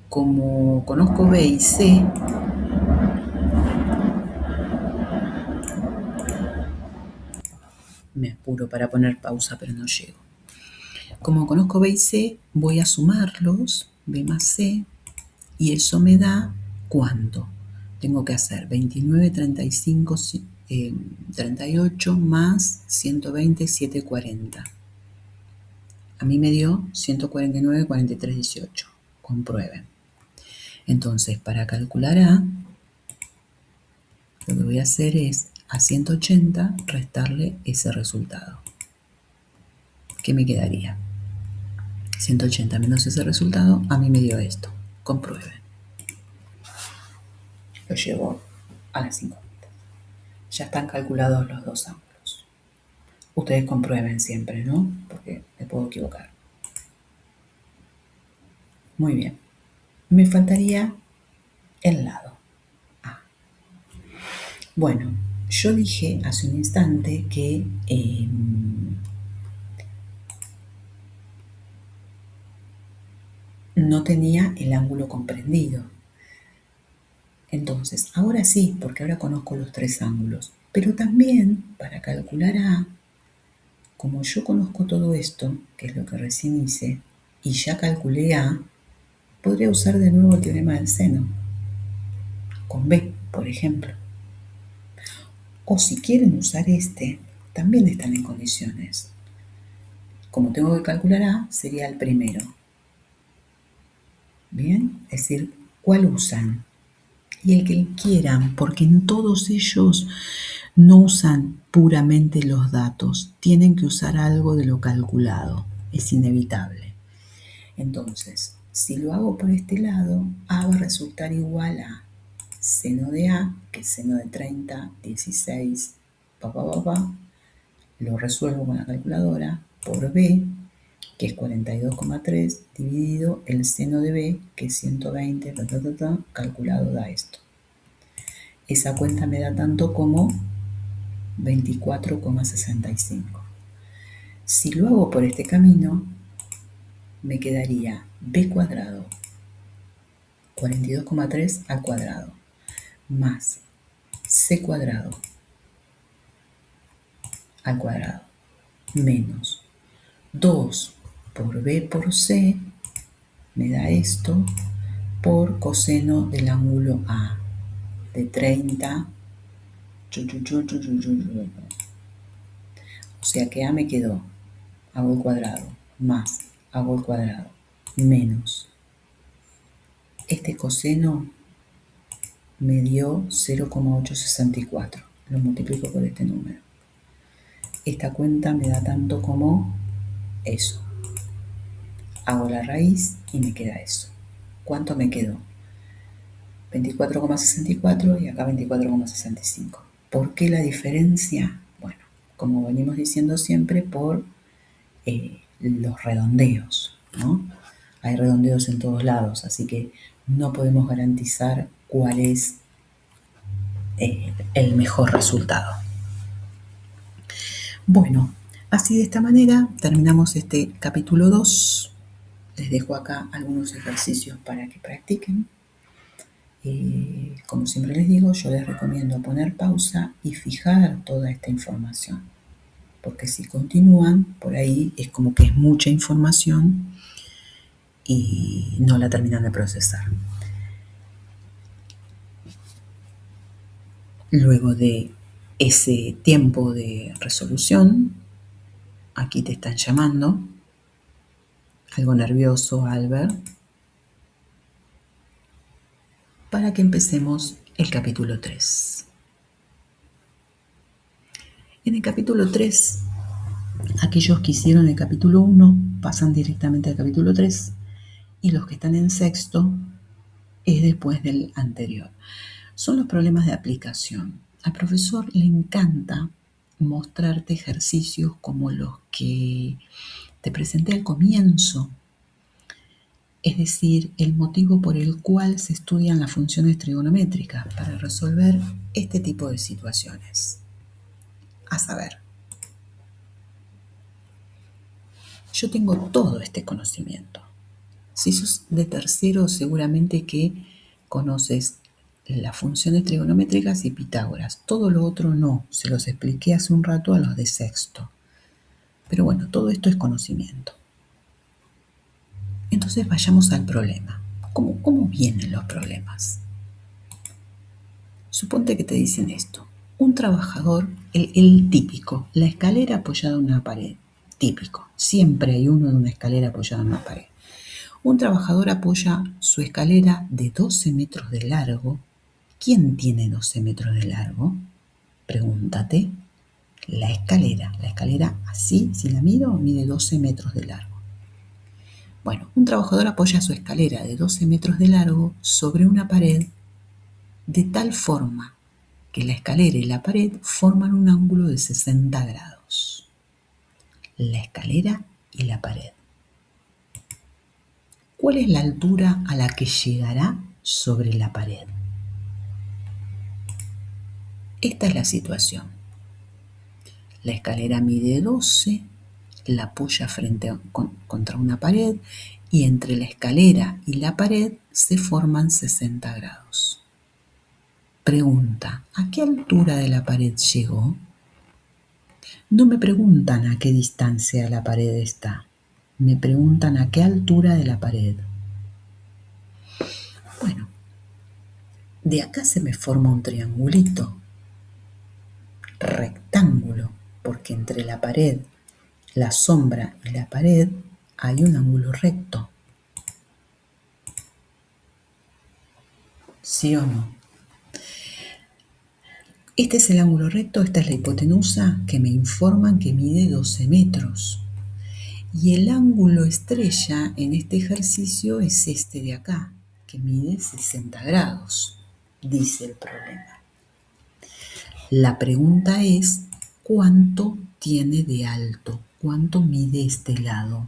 Speaker 1: como conozco B y C, me apuro para poner pausa, pero no llego. Como conozco B y C, voy a sumarlos, B más C, y eso me da ¿cuánto? Tengo que hacer 29, 35, 38 más 120, 740. A mí me dio 149, 43, 18. Comprueben. Entonces, para calcular A, lo que voy a hacer es a 180 restarle ese resultado. ¿Qué me quedaría? 180 menos ese resultado, a mí me dio esto. Comprueben. Lo llevo a las 5. Ya están calculados los dos ángulos. Ustedes comprueben siempre, ¿no? Porque me puedo equivocar. Muy bien. Me faltaría el lado A. Bueno, yo dije hace un instante que no tenía el ángulo comprendido. Entonces, ahora sí, porque ahora conozco los tres ángulos. Pero también, para calcular A, como yo conozco todo esto, que es lo que recién hice, y ya calculé A, podría usar de nuevo el teorema del seno, con B, por ejemplo. O si quieren usar este, también están en condiciones. Como tengo que calcular A, sería el primero. Bien, es decir, ¿cuál usan? Y el que quieran, porque en todos ellos no usan puramente los datos, tienen que usar algo de lo calculado, es inevitable. Entonces, si lo hago por este lado, A va a resultar igual a seno de A, que es seno de 30, 16, lo resuelvo con la calculadora, por B, que es 42,3, dividido el seno de B, que es 120, calculado da esto. Esa cuenta me da tanto como 24,65. Si lo hago por este camino, me quedaría B cuadrado, 42,3 al cuadrado, más C cuadrado al cuadrado, menos 2 por B por C, me da esto, por coseno del ángulo A, de 30, o sea que A me quedó, hago el cuadrado, más, hago el cuadrado, menos este coseno me dio 0,864. Lo multiplico por este número. Esta cuenta me da tanto como eso. Hago la raíz y me queda eso. ¿Cuánto me quedó? 24,64 y acá 24,65. ¿Por qué la diferencia? Bueno, como venimos diciendo siempre, por los redondeos, ¿no? Hay redondeos en todos lados, así que no podemos garantizar cuál es el mejor resultado. Bueno, así de esta manera terminamos este capítulo 2. Les dejo acá algunos ejercicios para que practiquen. Como siempre les digo, yo les recomiendo poner pausa y fijar toda esta información, porque si continúan, por ahí es como que es mucha información y no la terminan de procesar. Luego de ese tiempo de resolución, aquí te están llamando, algo nervioso, Albert, para que empecemos el capítulo 3. En el capítulo 3, aquellos que hicieron el capítulo 1 pasan directamente al capítulo 3 y los que están en sexto es después del anterior. Son los problemas de aplicación. Al profesor le encanta mostrarte ejercicios como los que te presenté al comienzo, es decir, el motivo por el cual se estudian las funciones trigonométricas para resolver este tipo de situaciones. A saber, yo tengo todo este conocimiento. Si sos de tercero, seguramente que conoces las funciones trigonométricas y Pitágoras. Todo lo otro no, se los expliqué hace un rato a los de sexto. Pero bueno, todo esto es conocimiento. Entonces vayamos al problema. ¿Cómo vienen los problemas? Suponte que te dicen esto. Un trabajador, el típico, la escalera apoyada en una pared. Típico. Siempre hay uno en una escalera apoyada en una pared. Un trabajador apoya su escalera de 12 metros de largo. ¿Quién tiene 12 metros de largo? Pregúntate. La escalera así, si la miro, mide 12 metros de largo. Bueno, un trabajador apoya su escalera de 12 metros de largo sobre una pared de tal forma que la escalera y la pared forman un ángulo de 60 grados. La escalera y la pared. ¿Cuál es la altura a la que llegará sobre la pared? Esta es la situación. La escalera mide 12, la apoya contra una pared y entre la escalera y la pared se forman 60 grados. Pregunta, ¿a qué altura de la pared llegó? No me preguntan a qué distancia la pared está, me preguntan a qué altura de la pared. Bueno, de acá se me forma un triangulito, rectángulo, porque entre la pared, la sombra y la pared hay un ángulo recto. ¿Sí o no? Este es el ángulo recto, esta es la hipotenusa que me informan que mide 12 metros. Y el ángulo estrella en este ejercicio es este de acá, que mide 60 grados, dice el problema. La pregunta es, ¿cuánto tiene de alto? ¿Cuánto mide este lado?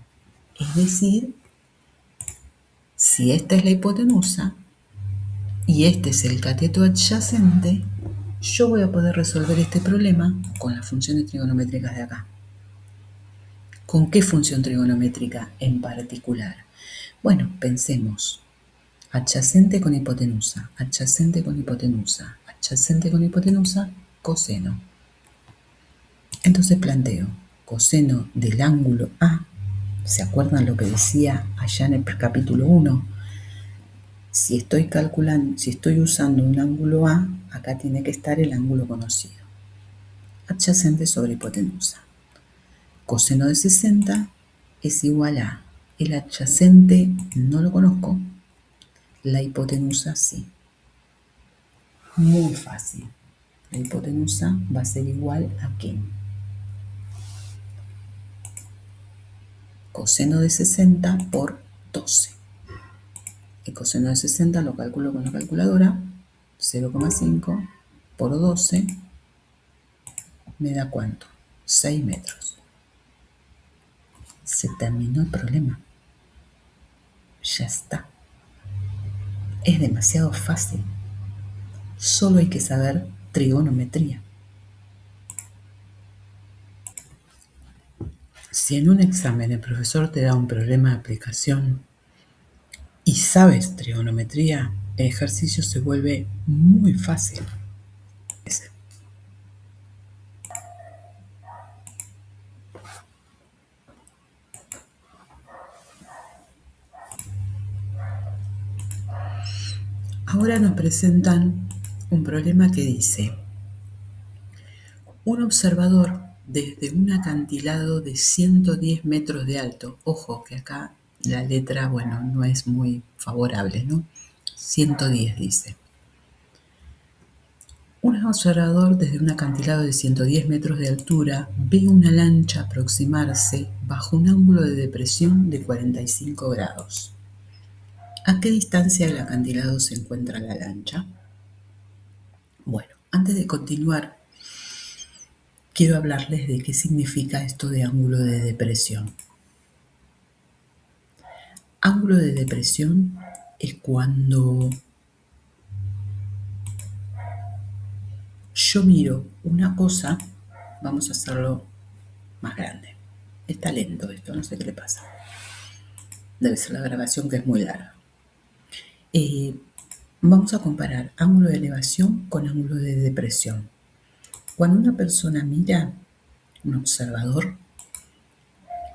Speaker 1: Es decir, si esta es la hipotenusa y este es el cateto adyacente, yo voy a poder resolver este problema con las funciones trigonométricas de acá. ¿Con qué función trigonométrica en particular? Bueno, pensemos. Adyacente con hipotenusa, adyacente con hipotenusa, adyacente con hipotenusa, coseno. Entonces planteo, coseno del ángulo A, ¿se acuerdan lo que decía allá en el capítulo 1? Si estoy usando un ángulo A, acá tiene que estar el ángulo conocido. Adyacente sobre hipotenusa. Coseno de 60 es igual a, el adyacente no lo conozco, la hipotenusa sí. Muy fácil. La hipotenusa va a ser igual a ¿qué? Coseno de 60 por 12. El coseno de 60 lo calculo con la calculadora. 0,5 por 12 me da ¿cuánto? 6 metros. Se terminó el problema. Ya está. Es demasiado fácil. Solo hay que saber trigonometría. Si en un examen el profesor te da un problema de aplicación y sabes trigonometría, el ejercicio se vuelve muy fácil. Ahora nos presentan un problema que dice: un observador desde un acantilado de 110 metros de alto. Ojo que acá la letra, bueno, no es muy favorable, ¿no? 110 dice. Un observador desde un acantilado de 110 metros de altura ve una lancha aproximarse bajo un ángulo de depresión de 45 grados. ¿A qué distancia del acantilado se encuentra la lancha? Bueno, antes de continuar, quiero hablarles de qué significa esto de ángulo de depresión. Ángulo de depresión es cuando yo miro una cosa, vamos a hacerlo más grande. Está lento esto, no sé qué le pasa. Debe ser la grabación, que es muy larga. Vamos a comparar ángulo de elevación con ángulo de depresión. Cuando una persona mira, un observador,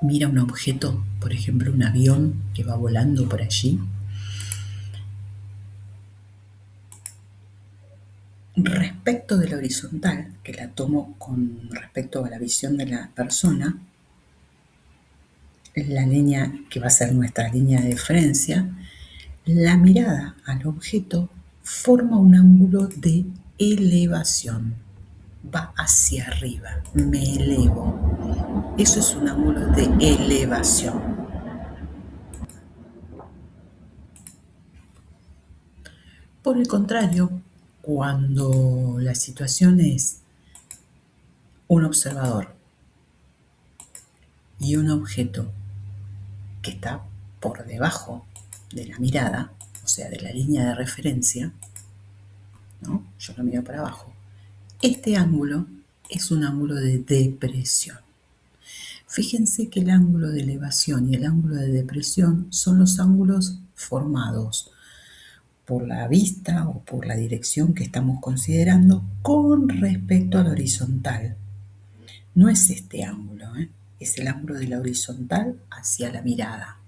Speaker 1: mira un objeto, por ejemplo un avión que va volando por allí, respecto de la horizontal, que la tomo con respecto a la visión de la persona, la línea que va a ser nuestra línea de referencia, la mirada al objeto forma un ángulo de elevación. Va hacia arriba, me elevo. Eso es un ángulo de elevación. Por el contrario, cuando la situación es un observador y un objeto que está por debajo de la mirada, o sea, de la línea de referencia, ¿no? Yo lo miro para abajo. Este ángulo es un ángulo de depresión. Fíjense que el ángulo de elevación y el ángulo de depresión son los ángulos formados por la vista o por la dirección que estamos considerando con respecto a la horizontal. No es este ángulo, es el ángulo de la horizontal hacia la mirada.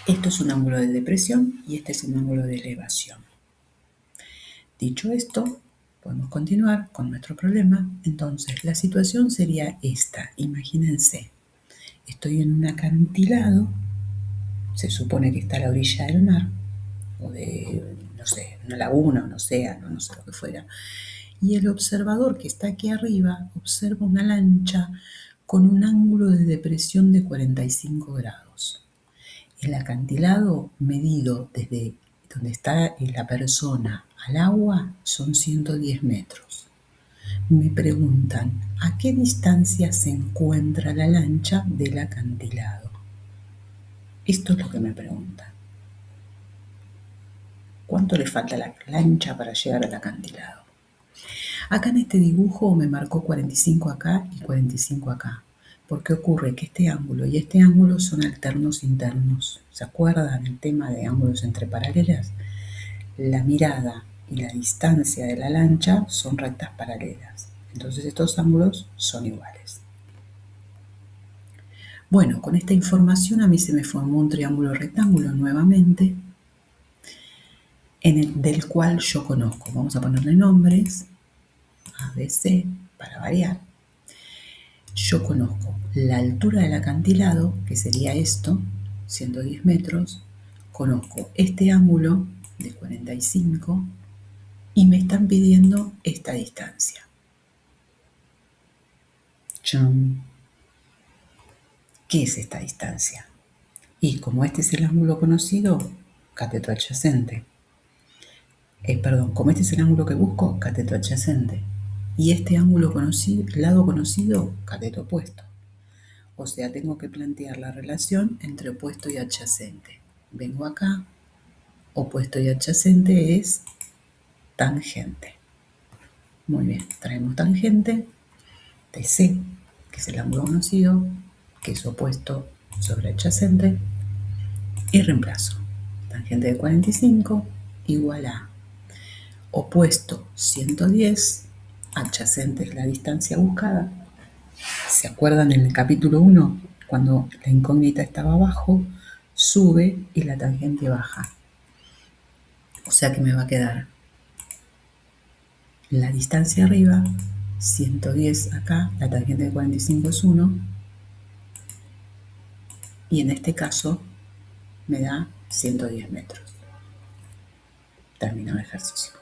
Speaker 1: Esto es un ángulo de depresión y este es un ángulo de elevación. Dicho esto, podemos continuar con nuestro problema. Entonces, la situación sería esta. Imagínense, estoy en un acantilado, se supone que está a la orilla del mar, o de, no sé, una laguna, un océano, no sé lo que fuera. Y el observador que está aquí arriba observa una lancha con un ángulo de depresión de 45 grados. El acantilado medido desde donde está la persona al agua son 110 metros. Me preguntan, ¿a qué distancia se encuentra la lancha del acantilado? Esto es lo que me preguntan. ¿Cuánto le falta a la lancha para llegar al acantilado? Acá en este dibujo me marcó 45 acá y 45 acá. Porque ocurre que este ángulo y este ángulo son alternos internos. ¿Se acuerdan el tema de ángulos entre paralelas? La mirada y la distancia de la lancha son rectas paralelas. Entonces estos ángulos son iguales. Bueno, con esta información a mí se me formó un triángulo rectángulo nuevamente, del cual yo conozco. Vamos a ponerle nombres, ABC, para variar. Yo conozco la altura del acantilado, que sería esto, 110 metros. Conozco este ángulo de 45 y me están pidiendo esta distancia. ¡Chum! ¿Qué es esta distancia? Y como este es el ángulo conocido, cateto adyacente. Como este es el ángulo que busco, cateto adyacente. Y este ángulo conocido, lado conocido, cateto opuesto. O sea, tengo que plantear la relación entre opuesto y adyacente. Vengo acá, opuesto y adyacente es tangente. Muy bien, traemos tangente de C, que es el ángulo conocido, que es opuesto sobre adyacente, y reemplazo. Tangente de 45 igual a opuesto 110, adyacente es la distancia buscada. ¿Se acuerdan en el capítulo 1? Cuando la incógnita estaba abajo, sube y la tangente baja. O sea que me va a quedar la distancia arriba, 110 acá, la tangente de 45 es 1, y en este caso me da 110 metros. Termino el ejercicio.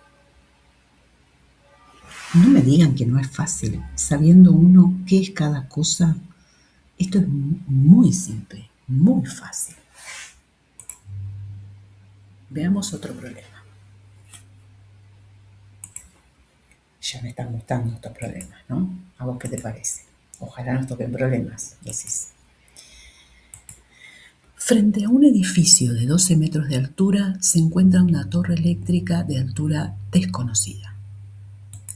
Speaker 1: No me digan que no es fácil, sabiendo uno qué es cada cosa. Esto es muy simple, muy fácil. Veamos otro problema. Ya me están gustando estos problemas, ¿no? ¿A vos qué te parece? Ojalá nos toquen problemas, decís. Frente a un edificio de 12 metros de altura se encuentra una torre eléctrica de altura desconocida.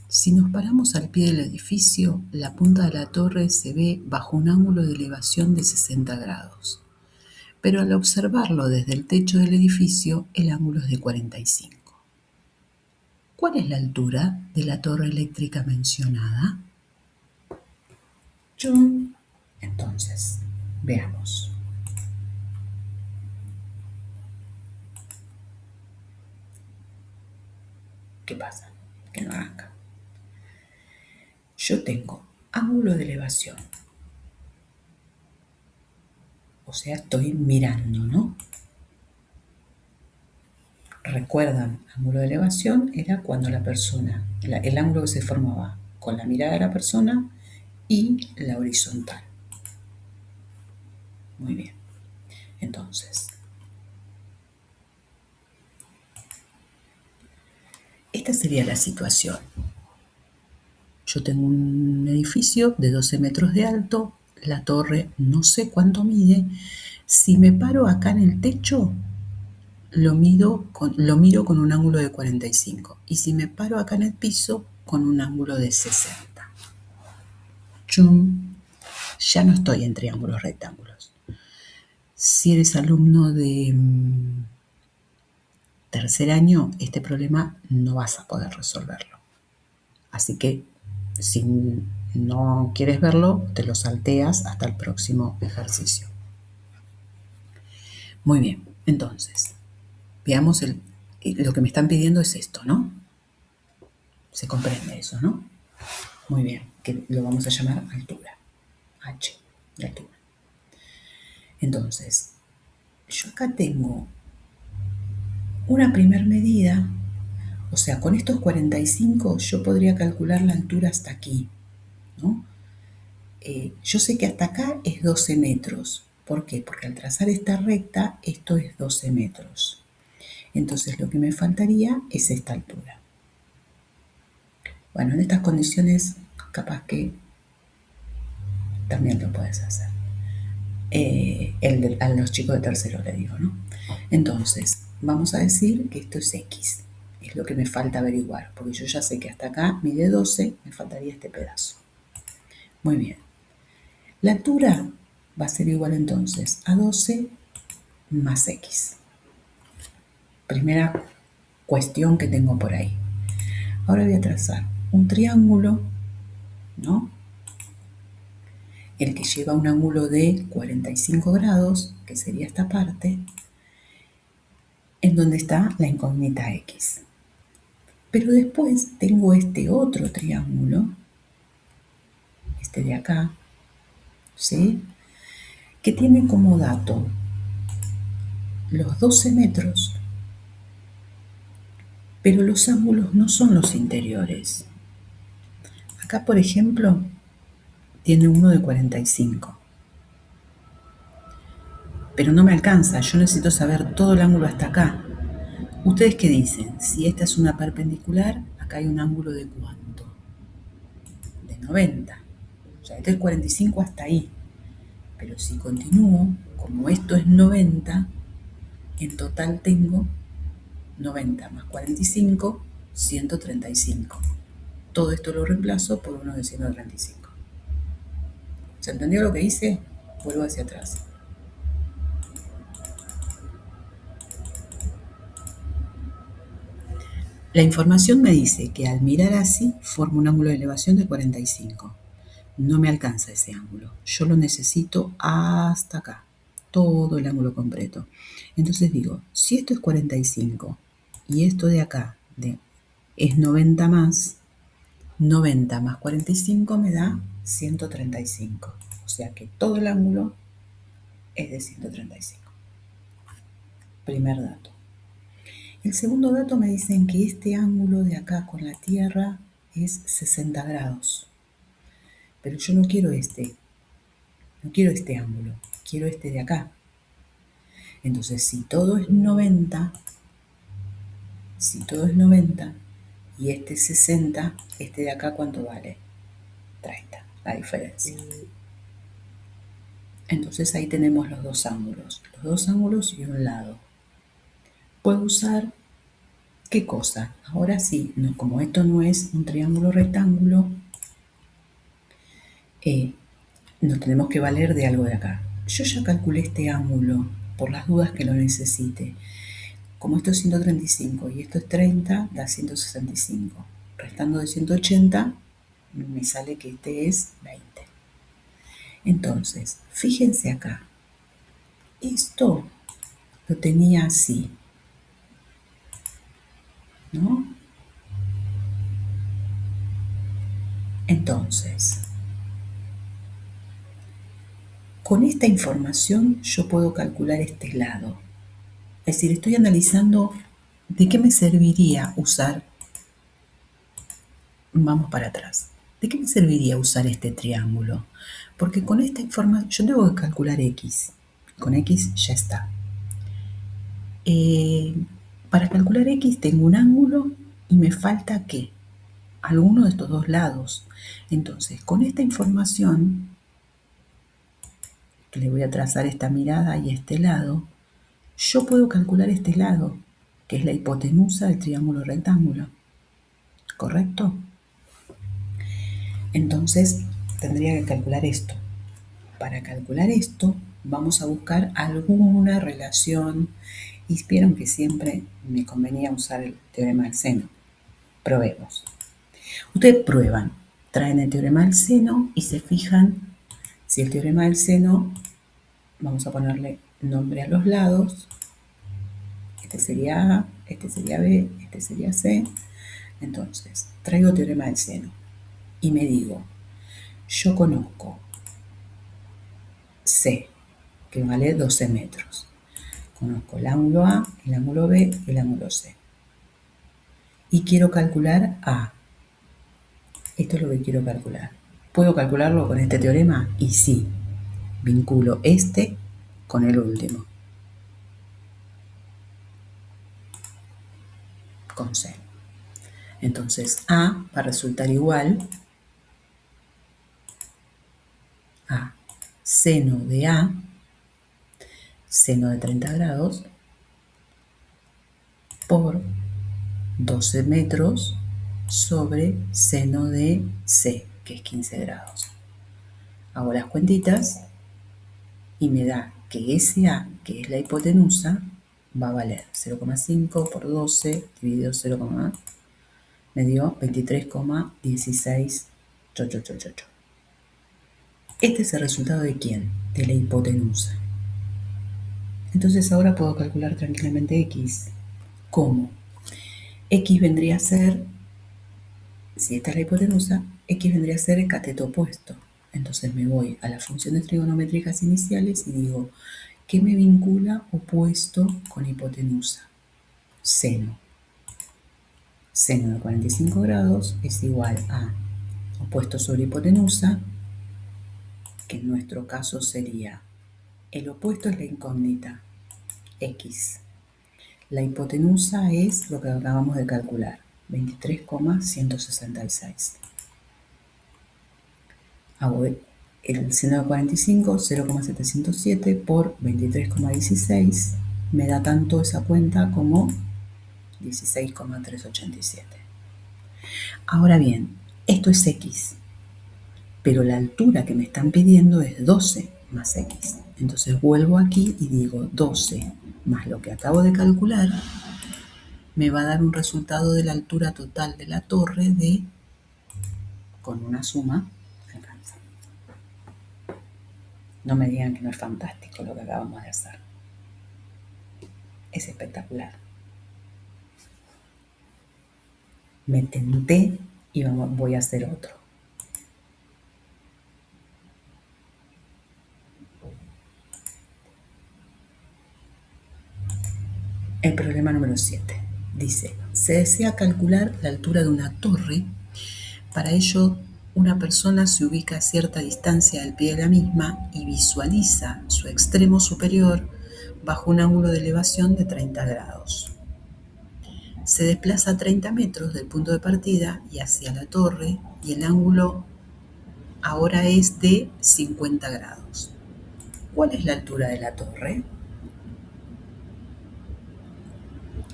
Speaker 1: Si nos paramos al pie del edificio, la punta de la torre se ve bajo un ángulo de elevación de 60 grados. Pero al observarlo desde el techo del edificio, el ángulo es de 45. ¿Cuál es la altura de la torre eléctrica mencionada? ¡Chum! Entonces, veamos. ¿Qué pasa? Que no arranca. Yo tengo ángulo de elevación. O sea, estoy mirando, ¿no? Recuerdan, ángulo de elevación era cuando la persona, el ángulo que se formaba con la mirada de la persona y la horizontal. Muy bien. Entonces, esta sería la situación. Yo tengo un edificio de 12 metros de alto, la torre no sé cuánto mide. Si me paro acá en el techo, lo miro con un ángulo de 45. Y si me paro acá en el piso, con un ángulo de 60. ¡Chum! Ya no estoy en triángulos rectángulos. Si eres alumno de tercer año, este problema no vas a poder resolverlo. Así que si no quieres verlo, te lo salteas hasta el próximo ejercicio. Muy bien, entonces, veamos lo que me están pidiendo es esto, ¿no? Se comprende eso, ¿no? Muy bien, que lo vamos a llamar altura. H de altura. Entonces, yo acá tengo una primer medida, o sea, con estos 45 yo podría calcular la altura hasta aquí, ¿no? Yo sé que hasta acá es 12 metros. ¿Por qué? Porque al trazar esta recta, esto es 12 metros. Entonces lo que me faltaría es esta altura. Bueno, en estas condiciones, capaz que también lo puedes hacer. A los chicos de tercero le digo, ¿no? Entonces, vamos a decir que esto es X. Es lo que me falta averiguar, porque yo ya sé que hasta acá mide 12, me faltaría este pedazo. Muy bien. La altura va a ser igual entonces a 12 más X. Primera cuestión que tengo por ahí. Ahora voy a trazar un triángulo, ¿no? El que lleva un ángulo de 45 grados, que sería esta parte, en donde está la incógnita X. Pero después tengo este otro triángulo, este de acá, ¿sí? Que tiene como dato los 12 metros Pero los ángulos no son los interiores. Acá, por ejemplo, tiene uno de 45. Pero no me alcanza, yo necesito saber todo el ángulo hasta acá. ¿Ustedes qué dicen? Si esta es una perpendicular, acá hay un ángulo de ¿cuánto? De 90. O sea, este es 45 hasta ahí. Pero si continúo, como esto es 90, en total tengo 90 más 45, 135. Todo esto lo reemplazo por uno de 135. ¿Se entendió lo que hice? Vuelvo hacia atrás. La información me dice que al mirar así forma un ángulo de elevación de 45. No me alcanza ese ángulo. Yo lo necesito hasta acá. Todo el ángulo completo. Entonces digo, si esto es 45 y esto de acá es 90 más, 90 más 45 me da 135. O sea que todo el ángulo es de 135. Primer dato. El segundo dato me dicen que este ángulo de acá con la Tierra es 60 grados. Pero yo no quiero no quiero este ángulo, quiero este de acá. Entonces, si todo es 90 y este es 60, este de acá, ¿cuánto vale? 30, la diferencia. Entonces ahí tenemos los dos ángulos y un lado. Puedo usar, ¿qué cosa? Ahora sí, no, como esto no es un triángulo rectángulo, nos tenemos que valer de algo de acá. Yo ya calculé este ángulo, por las dudas que lo necesite. Como esto es 135 y esto es 30, da 165. Restando de 180, me sale que este es 20. Entonces, fíjense acá. Esto lo tenía así, ¿no? Entonces, con esta información yo puedo calcular este lado. Es decir, estoy analizando de qué me serviría usar. Vamos para atrás. ¿De qué me serviría usar este triángulo? Porque con esta información yo tengo que calcular x. Con x ya está. Para calcular x tengo un ángulo y me falta ¿qué? Alguno de estos dos lados. Entonces, con esta información, que le voy a trazar esta mirada y este lado, yo puedo calcular este lado, que es la hipotenusa del triángulo rectángulo. ¿Correcto? Entonces, tendría que calcular esto. Para calcular esto, vamos a buscar alguna relación. Y vieron que siempre me convenía usar el teorema del seno. Probemos. Ustedes prueban, traen el teorema del seno y se fijan si el teorema del seno, vamos a ponerle nombre a los lados. Este sería A, este sería B, este sería C. Entonces, traigo teorema del seno y me digo, yo conozco C, que vale 12 metros. Conozco el ángulo A, el ángulo B y el ángulo C. Y quiero calcular A. Esto es lo que quiero calcular. ¿Puedo calcularlo con este teorema? Y sí, vinculo este con el último, con C. Entonces A va a resultar igual a seno de A, seno de 30 grados, por 12 metros sobre seno de C, que es 15 grados. Hago las cuentitas y me da que SA, que es la hipotenusa, va a valer 0,5 por 12 dividido 0, me dio 23,16. Este es el resultado de ¿quién? De la hipotenusa. Entonces ahora puedo calcular tranquilamente x. ¿Cómo? X vendría a ser, si esta es la hipotenusa, x vendría a ser el cateto opuesto. Entonces me voy a las funciones trigonométricas iniciales y digo, ¿qué me vincula opuesto con hipotenusa? Seno. Seno de 45 grados es igual a opuesto sobre hipotenusa, que en nuestro caso sería, el opuesto es la incógnita, x. La hipotenusa es lo que acabamos de calcular, 23,166. Hago el seno de 45, 0,707 por 23,16, me da tanto esa cuenta como 16,387. Ahora bien, esto es x, pero la altura que me están pidiendo es 12 más x. Entonces vuelvo aquí y digo 12 más lo que acabo de calcular, me va a dar un resultado de la altura total de la torre de, con una suma, alcanza. No me digan que no es fantástico lo que acabamos de hacer. Es espectacular. Me tenté y voy a hacer otro. El problema número 7 dice, se desea calcular la altura de una torre. Para ello, una persona se ubica a cierta distancia del pie de la misma y visualiza su extremo superior bajo un ángulo de elevación de 30 grados. Se desplaza 30 metros del punto de partida y hacia la torre, y el ángulo ahora es de 50 grados. ¿Cuál es la altura de la torre?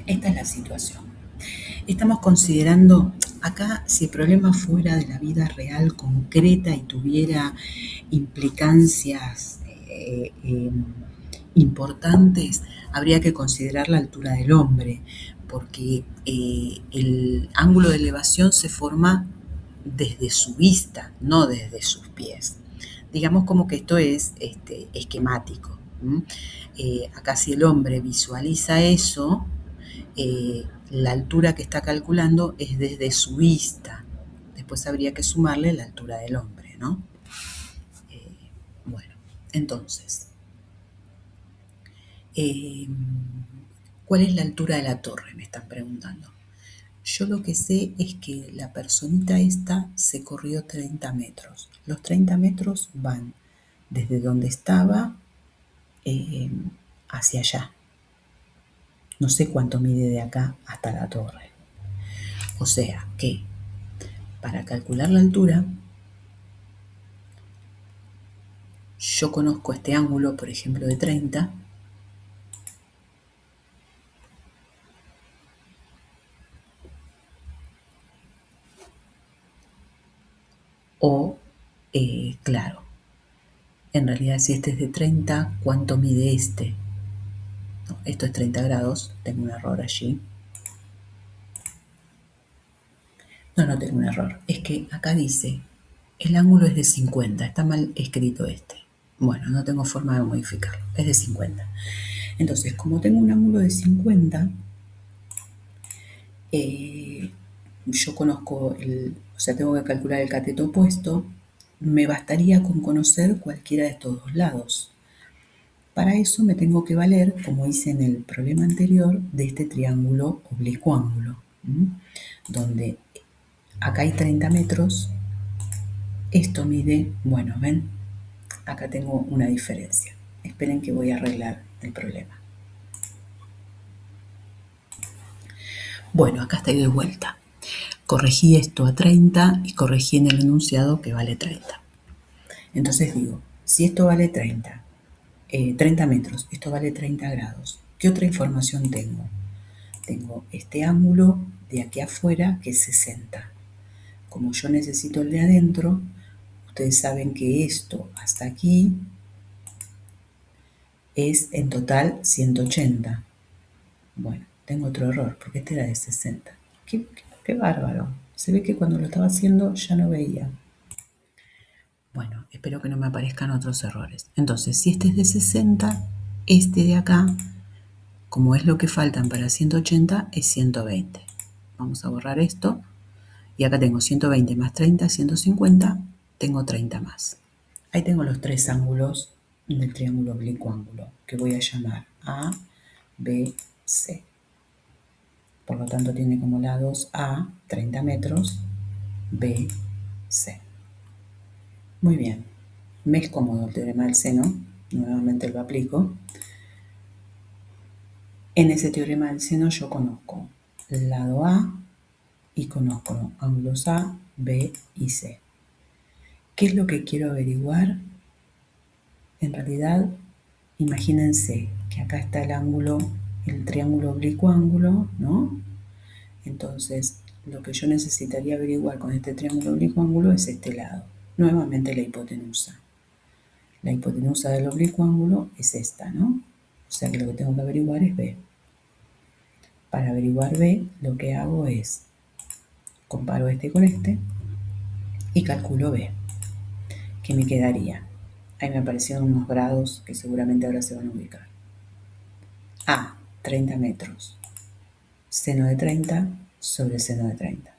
Speaker 1: Esta es la situación. Estamos considerando acá, si el problema fuera de la vida real concreta y tuviera implicancias importantes, habría que considerar la altura del hombre, porque el ángulo de elevación se forma desde su vista, no desde sus pies. Digamos como que esto es esquemático. Acá si el hombre visualiza eso, la altura que está calculando es desde su vista. Después habría que sumarle la altura del hombre, ¿no? Bueno, entonces, ¿cuál es la altura de la torre? Me están preguntando. Yo lo que sé es que la personita esta se corrió 30 metros. Los 30 metros van desde donde estaba hacia allá. No sé cuánto mide de acá hasta la torre. O sea que para calcular la altura, yo conozco este ángulo, por ejemplo, de 30, o, claro, en realidad si este es de 30, ¿cuánto mide este? No, esto es 30 grados, tengo un error allí. No tengo un error, es que acá dice, el ángulo es de 50, está mal escrito este. Bueno, no tengo forma de modificarlo, es de 50. Entonces, como tengo un ángulo de 50, yo conozco o sea, tengo que calcular el cateto opuesto, me bastaría con conocer cualquiera de estos dos lados. Para eso me tengo que valer, como hice en el problema anterior, de este triángulo oblicuo ángulo, donde acá hay 30 metros, esto mide, bueno, ven, acá tengo una diferencia. Esperen que voy a arreglar el problema. Bueno, acá estoy de vuelta. Corregí esto a 30 y corregí en el enunciado que vale 30. Entonces digo, si esto vale 30 metros, esto vale 30 grados, ¿qué otra información tengo? Tengo este ángulo de aquí afuera que es 60. Como yo necesito el de adentro, ustedes saben que esto hasta aquí es en total 180. Bueno, tengo otro error, porque este era de 60. Qué bárbaro. Se ve que cuando lo estaba haciendo ya no veía. Bueno, espero que no me aparezcan otros errores. Entonces, si este es de 60, este de acá, como es lo que faltan para 180, es 120. Vamos a borrar esto. Y acá tengo 120 más 30, 150. Tengo 30 más. Ahí tengo los tres ángulos del triángulo oblicuo ángulo, que voy a llamar A, B, C. Por lo tanto, tiene como lados A, 30 metros, B, C. Muy bien. Me es cómodo el teorema del seno. Nuevamente lo aplico. En ese teorema del seno yo conozco el lado A y conozco ángulos A, B y C. ¿Qué es lo que quiero averiguar? En realidad, imagínense que acá está el ángulo, el triángulo oblicuo ángulo, ¿no? Entonces, lo que yo necesitaría averiguar con este triángulo oblicuo ángulo es este lado. Nuevamente la hipotenusa. La hipotenusa del oblicuo ángulo es esta, ¿no? O sea que lo que tengo que averiguar es B. Para averiguar B, lo que hago es comparo este con este y calculo B. ¿Qué me quedaría? Ahí me aparecieron unos grados que seguramente ahora se van a ubicar. A, 30 metros. Seno de 30 sobre seno de 30.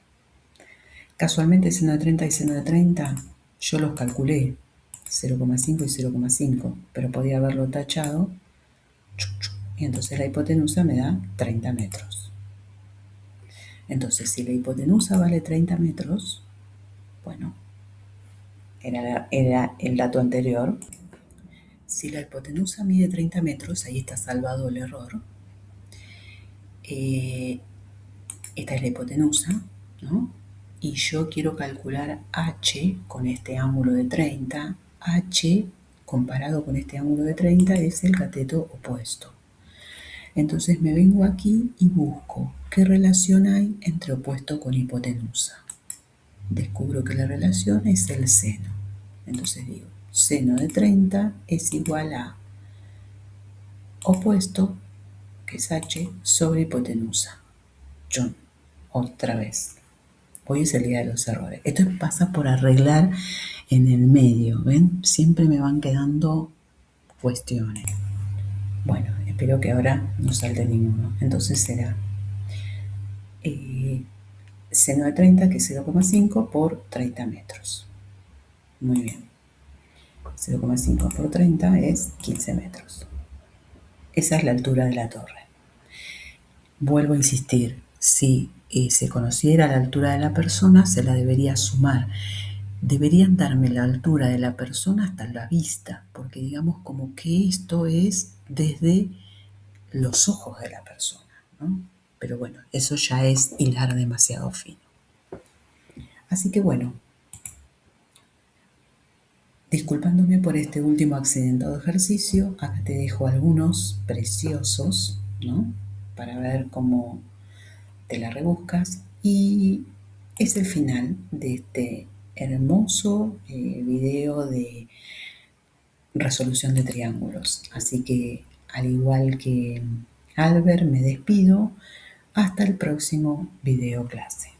Speaker 1: Casualmente seno de 30 y seno de 30 yo los calculé 0,5 y 0,5, pero podía haberlo tachado y entonces la hipotenusa me da 30 metros. Entonces, si la hipotenusa vale 30 metros, bueno, era el dato anterior. Si la hipotenusa mide 30 metros, ahí está salvado el error. Esta es la hipotenusa, ¿no? Y yo quiero calcular h con este ángulo de 30. H comparado con este ángulo de 30 es el cateto opuesto. Entonces me vengo aquí y busco qué relación hay entre opuesto con hipotenusa. Descubro que la relación es el seno. Entonces digo, seno de 30 es igual a opuesto, que es h, sobre hipotenusa. Otra vez. Hoy es el día de los errores. Esto pasa por arreglar en el medio, ¿ven? Siempre me van quedando cuestiones. Bueno, espero que ahora no salte ninguno. Entonces será seno de 30, que es 0,5 por 30 metros. Muy bien. 0,5 por 30 es 15 metros. Esa es la altura de la torre. Vuelvo a insistir, si se conociera la altura de la persona, se la debería sumar. Deberían darme la altura de la persona hasta la vista, porque digamos como que esto es desde los ojos de la persona, ¿no? Pero bueno, eso ya es hilar demasiado fino. Así que bueno, disculpándome por este último accidentado ejercicio, acá te dejo algunos preciosos, ¿no? Para ver cómo te la rebuscas, y es el final de este hermoso video de resolución de triángulos. Así que, al igual que Albert, me despido hasta el próximo video clase.